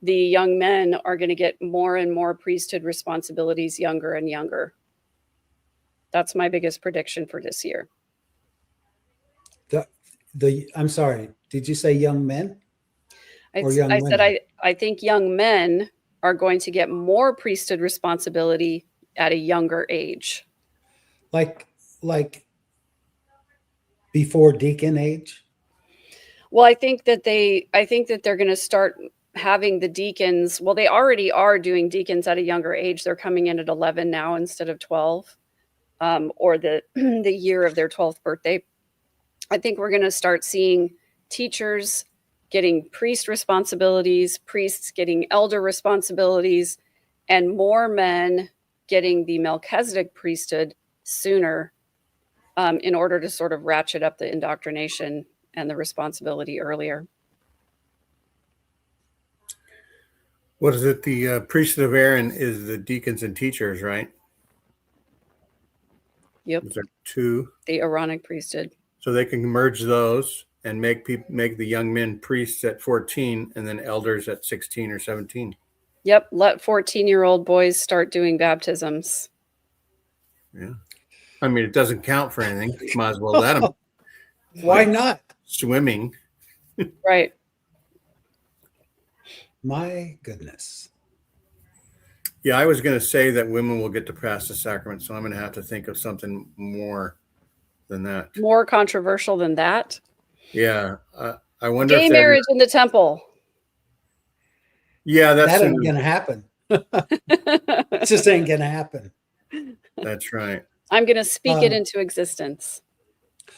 the young men are going to get more and more priesthood responsibilities younger and younger. That's my biggest prediction for this year. I'm sorry, did you say young men or young I said women? I think young men are going to get more priesthood responsibility at a younger age. Like before deacon age? Well, I think that they're going to start having the deacons. Well, they already are doing deacons at a younger age. They're coming in at 11 now instead of 12, or the the year of their 12th birthday. I think we're going to start seeing teachers getting priest responsibilities, priests getting elder responsibilities, and more men getting the Melchizedek priesthood sooner, in order to sort of ratchet up the indoctrination and the responsibility earlier. What is it? The priesthood of Aaron is the deacons and teachers, right? Yep, Is there two? the Aaronic priesthood. So they can merge those and make the young men priests at 14 and then elders at 16 or 17. Yep, let 14-year-old boys start doing baptisms. Yeah. I mean, it doesn't count for anything. Might as well let them. Why not? Swimming. Right. My goodness. Yeah, I was going to say that women will get to pass the sacrament, so I'm going to have to think of something more than that. More controversial than that. Yeah, I wonder Gay if marriage in the temple. Yeah, That ain't gonna happen. It just ain't gonna happen. That's right. I'm going to speak it into existence.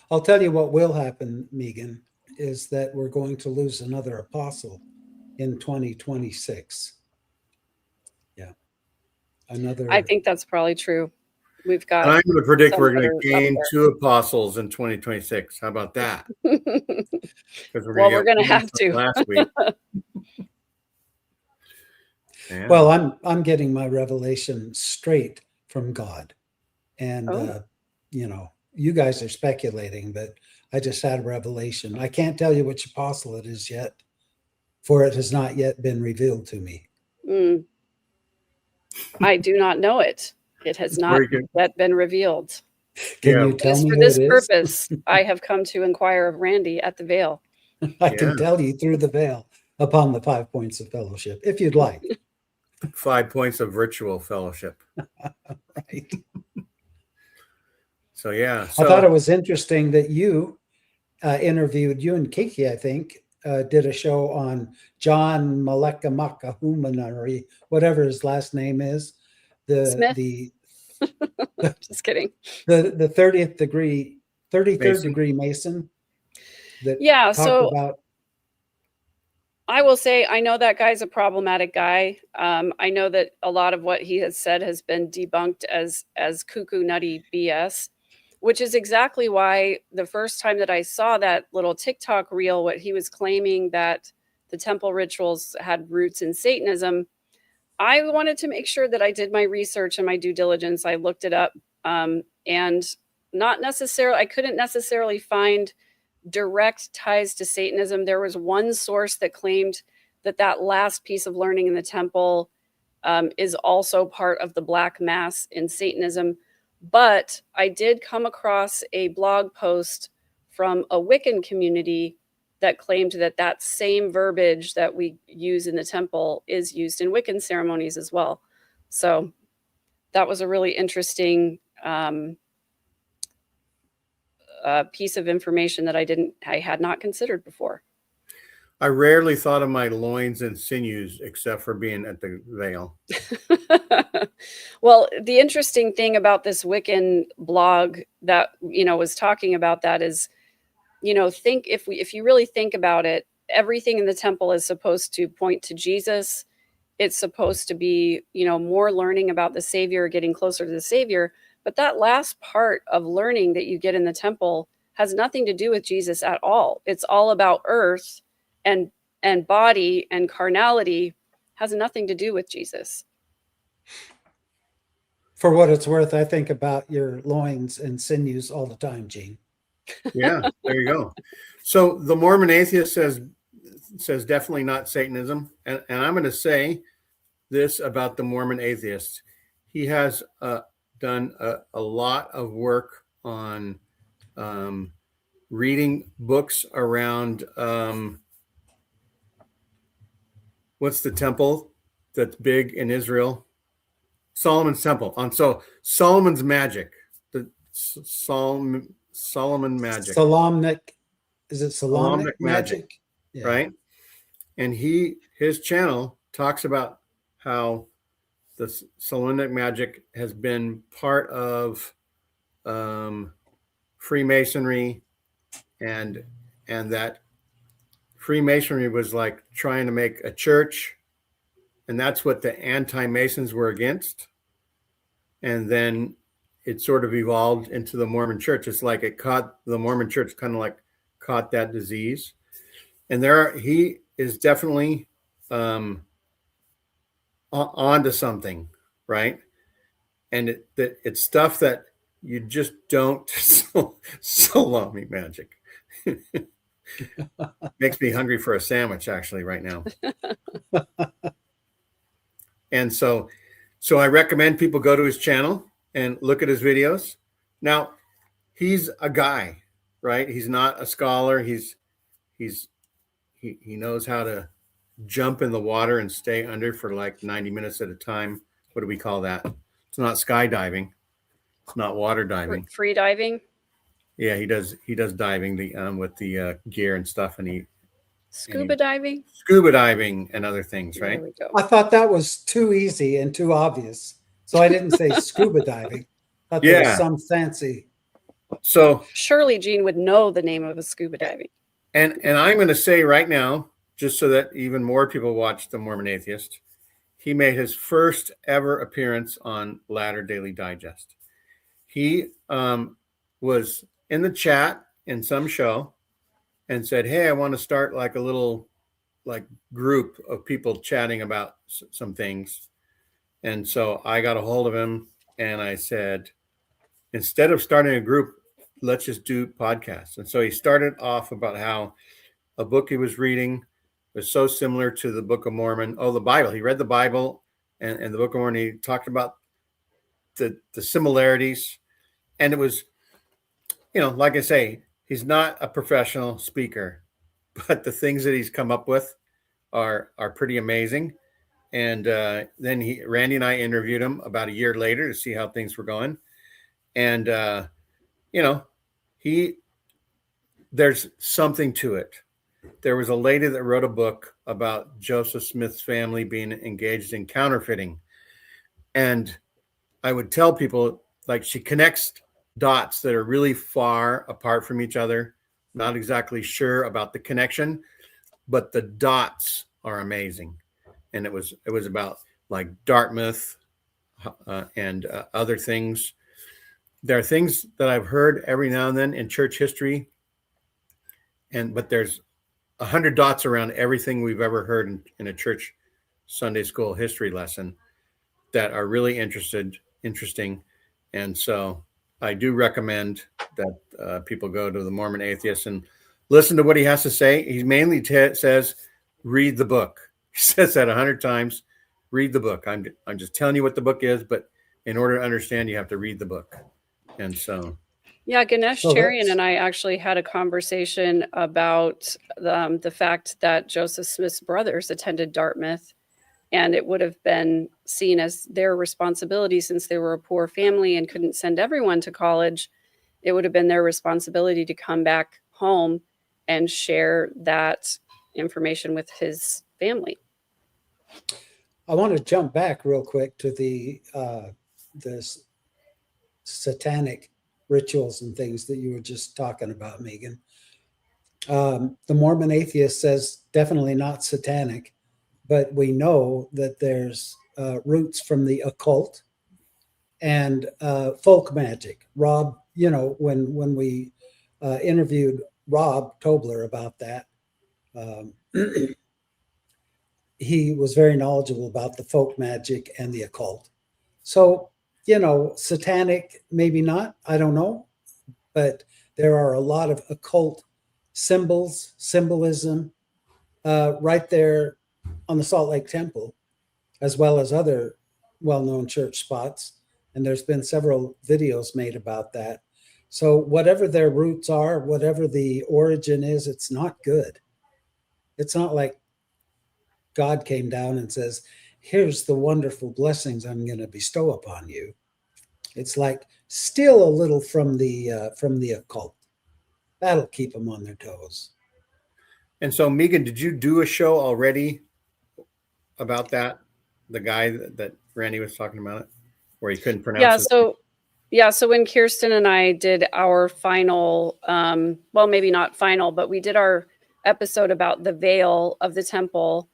I'll tell you what will happen, Megan, is that we're going to lose another apostle in 2026. Yeah. Another. I think that's probably true. We've And got I'm going to predict some we're that going are to up gain there. 2 apostles in 2026. How about that? Because Well, we're going to get have one to. from last week. Yeah. Well, I'm getting my revelation straight from God. And Oh. you guys are speculating, but I just had a revelation. I can't tell you which apostle it is yet, for it has not yet been revealed to me. I do not know it. It has not Very good. yet been revealed. Can Yeah. you tell me For who this it is? purpose, I have come to inquire of Randy at the Veil. I Yeah. can tell you through the veil upon the 5 points of fellowship, if you'd like. 5 points of ritual fellowship. Right. So yeah. I thought it was interesting that you interviewed, you and Kiki, I think, did a show on John Malekamakahumana, whatever his last name is. Smith? The Just kidding. the 33rd Mason. degree Mason that Yeah, talked so about. I will say I know that guy's a problematic guy. I know that a lot of what he has said has been debunked as cuckoo nutty BS, which is exactly why the first time that I saw that little TikTok reel, what he was claiming that the temple rituals had roots in Satanism, I wanted to make sure that I did my research and my due diligence. I looked it up, and not necessarily, I couldn't necessarily find direct ties to Satanism. There was one source that claimed that that last piece of learning in the temple is also part of the Black Mass in Satanism. But I did come across a blog post from a Wiccan community that claimed that that same verbiage that we use in the temple is used in Wiccan ceremonies as well. So that was a really interesting piece of information that I had not considered before. I rarely thought of my loins and sinews except for being at the Veil. Well, the interesting thing about this Wiccan blog that, was talking about that is, think if you really think about it, everything in the temple is supposed to point to Jesus. It's supposed to be, more learning about the Savior, getting closer to the Savior. But that last part of learning that you get in the temple has nothing to do with Jesus at all. It's all about earth and body and carnality, has nothing to do with Jesus. For what it's worth, I think about your loins and sinews all the time, Gene. Yeah, there you go. So the Mormon atheist says definitely not Satanism. And I'm going to say this about the Mormon atheist. He has done a lot of work on reading books around what's the temple that's big in Israel? Solomon's temple. So Solomon's magic, the Solomon magic, Solomonic, is it Solomonic Solomonic magic, magic? Yeah. right? And his channel talks about how the Solomonic magic has been part of Freemasonry, and that Freemasonry was like trying to make a church, and that's what the anti-Masons were against. And then it sort of evolved into the Mormon church. It's like it caught the Mormon church, kind of like caught that disease. And he is definitely onto something, right? And it's stuff that you just don't salami magic. Makes me hungry for a sandwich actually right now. And so I recommend people go to his channel and look at his videos. Now, he's a guy, right? He's not a scholar. He knows how to jump in the water and stay under for like 90 minutes at a time. What do we call that? It's not skydiving. It's not water diving. Free diving. Yeah, he does diving with the gear and stuff, and scuba diving and other things, right? There we go. I thought that was too easy and too obvious, so I didn't say scuba diving. I thought there was some fancy. So surely Gene would know the name of a scuba diving. And I'm going to say right now, just so that even more people watch The Mormon Atheist, he made his first ever appearance on Ladder Daily Digest. He was in the chat in some show and said, "Hey, I want to start like a little like group of people chatting about some things." And so I got a hold of him and I said, instead of starting a group, let's just do podcasts. And so he started off about how a book he was reading was so similar to the Book of Mormon. Oh, the Bible. He read the Bible and the Book of Mormon. He talked about the similarities. And it was, like I say, he's not a professional speaker, but the things that he's come up with are pretty amazing. And then Randy and I interviewed him about a year later to see how things were going. And, there's something to it. There was a lady that wrote a book about Joseph Smith's family being engaged in counterfeiting. And I would tell people, like, she connects dots that are really far apart from each other, not exactly sure about the connection, but the dots are amazing. And it was about like Dartmouth and other things. There are things that I've heard every now and then in church history, but there's 100 dots around everything we've ever heard in a church Sunday school history lesson that are really interesting. And so I do recommend that people go to the Mormon Atheist and listen to what he has to say. He mainly says, read the book. He says that 100 times, read the book. I'm just telling you what the book is, but in order to understand, you have to read the book. And so, yeah, Ganesh Cherian and I actually had a conversation about the fact that Joseph Smith's brothers attended Dartmouth, and it would have been seen as their responsibility, since they were a poor family and couldn't send everyone to college. It would have been their responsibility to come back home and share that information with his family. I want to jump back real quick to the satanic rituals and things that you were just talking about, Megan. The Mormon Atheist says definitely not satanic, but we know that there's roots from the occult and folk magic. Rob, when we interviewed Rob Tobler about that, he was very knowledgeable about the folk magic and the occult. So, satanic, maybe not, I don't know, but there are a lot of occult symbolism right there on the Salt Lake Temple, as well as other well-known church spots. And there's been several videos made about that. So whatever their roots are, whatever the origin is, it's not good. It's not like God came down and says, here's the wonderful blessings I'm going to bestow upon you. It's like steal a little from the occult. That'll keep them on their toes. And so, Megan, did you do a show already about that? The guy that Randy was talking about it, where he couldn't pronounce Yeah. his So when Kirsten and I did our final, well, maybe not final, but we did our episode about the veil of the temple.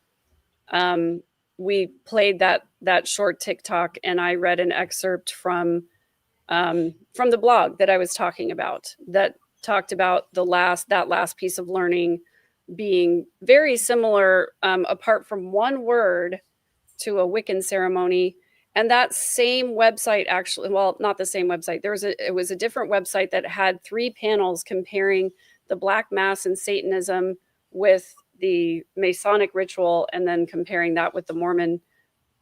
We played that short TikTok, and I read an excerpt from the blog that I was talking about, that talked about that last piece of learning being very similar, apart from one word, to a Wiccan ceremony. And that same website, actually, well, not the same website. It was a different website that had 3 panels comparing the Black Mass and Satanism with the Masonic ritual, and then comparing that with the Mormon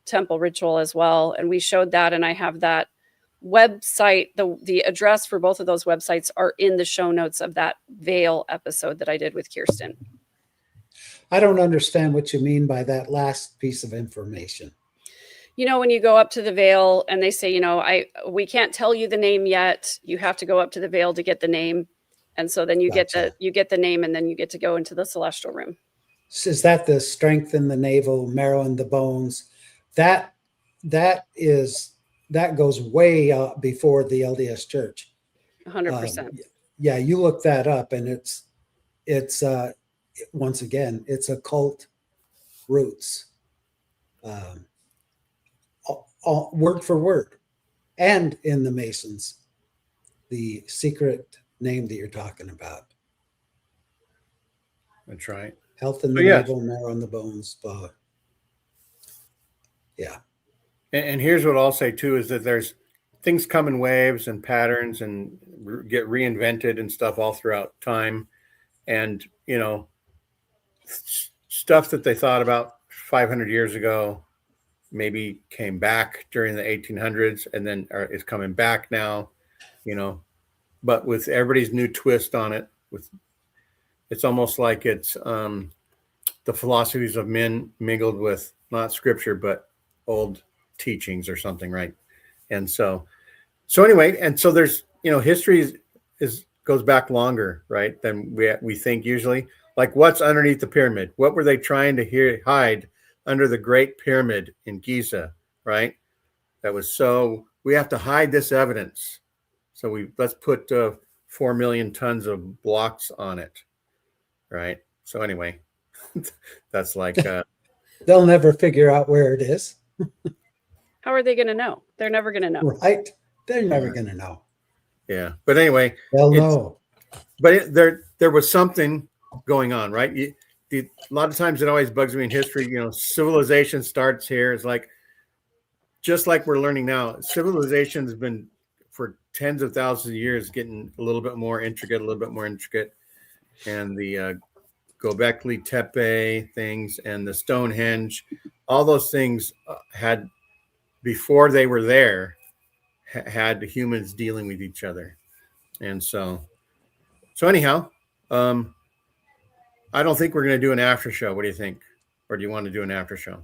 temple ritual as well. And we showed that, and I have that website. The address for both of those websites are in the show notes of that veil episode that I did with Kirsten. I don't understand what you mean by that last piece of information. You know, when you go up to the veil and they say, we can't tell you the name yet. You have to go up to the veil to get the name. And so then you Gotcha. get the name, and then you get to go into the celestial room. Is that the strength in the navel, marrow in the bones? That goes way before the LDS Church. 100%. Yeah, you look that up, and it's once again, it's occult roots, all word for word, and in the Masons, the secret name that you're talking about. That's right. Health in the yes. navel, marrow in the bones. Yeah. And here's what I'll say too, is that there's things come in waves and patterns and get reinvented and stuff all throughout time. And, stuff that they thought about 500 years ago maybe came back during the 1800s and then is coming back now, but with everybody's new twist on it, it's almost like it's the philosophies of men mingled with not scripture, but old teachings or something, right? And so anyway, and so there's, history goes back longer, right, than we think usually. Like, what's underneath the pyramid? What were they trying to hide under the Great Pyramid in Giza, right? We have to hide this evidence. So let's put 4 million tons of blocks on it, right? So anyway, that's like they'll never figure out where it is. How are they going to know? They're never going to know. Right? They're never going to know. Yeah, but anyway, they'll know. But there was something going on, right? A lot of times it always bugs me in history. Civilization starts here. It's like, just like we're learning now, civilization has been for tens of thousands of years getting a little bit more intricate, and the Göbekli Tepe things and the Stonehenge, all those things had, before they were there, had the humans dealing with each other. And so anyhow, I don't think we're going to do an after show. What do you think? Or do you want to do an after show?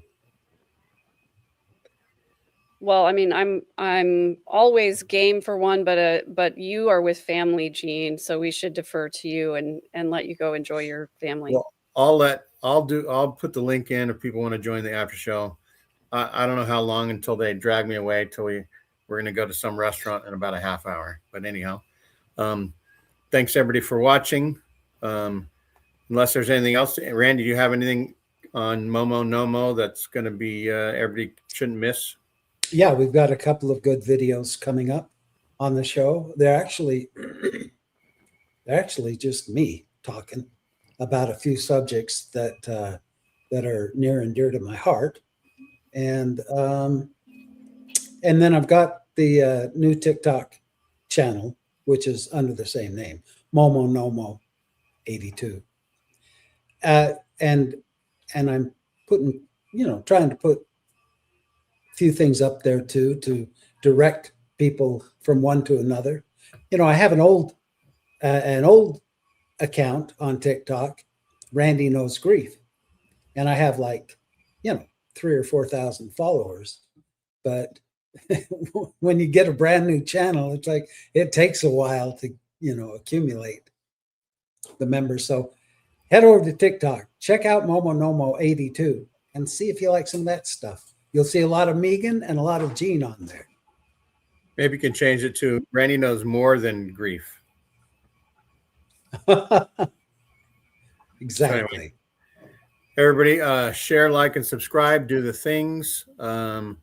Well, I mean, I'm always game for one, but you are with family, Gene, so we should defer to you and let you go enjoy your family. Well, I'll put the link in if people want to join the after show. I don't know how long until they drag me away till we're going to go to some restaurant in about a half hour. But anyhow, thanks everybody for watching. Unless there's anything else, Randy, do you have anything on Momo Nomo that's going to be everybody shouldn't miss? Yeah, we've got a couple of good videos coming up on the show. They're actually just me talking about a few subjects that are near and dear to my heart, and then I've got the new TikTok channel, which is under the same name, Momo Nomo 82. And I'm putting, trying to put a few things up there too, to direct people from one to another. I have an old account on TikTok, Randy Knows Grief, and I have like 3,000 or 4,000 followers. But when you get a brand new channel, it's like it takes a while to accumulate the members. So head over to TikTok, check out Momonomo82, and see if you like some of that stuff. You'll see a lot of Megan and a lot of Gene on there. Maybe you can change it to Randy knows more than grief. Exactly. Everybody, share, like, and subscribe. Do the things on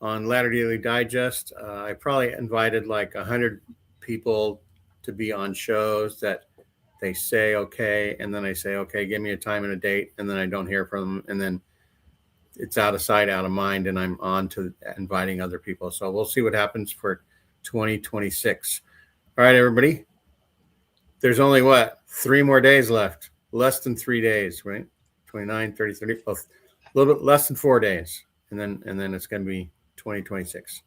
Latter-day Daily Digest. I probably invited like 100 people to be on shows that they say okay, and then I say okay, give me a time and a date, and then I don't hear from them, and then it's out of sight, out of mind, and I'm on to inviting other people. So we'll see what happens for 2026. All right, everybody. There's only 3 more days left. Less than 3 days, right? 29, 30, 30, a little bit less than 4 days. And then it's going to be 2026.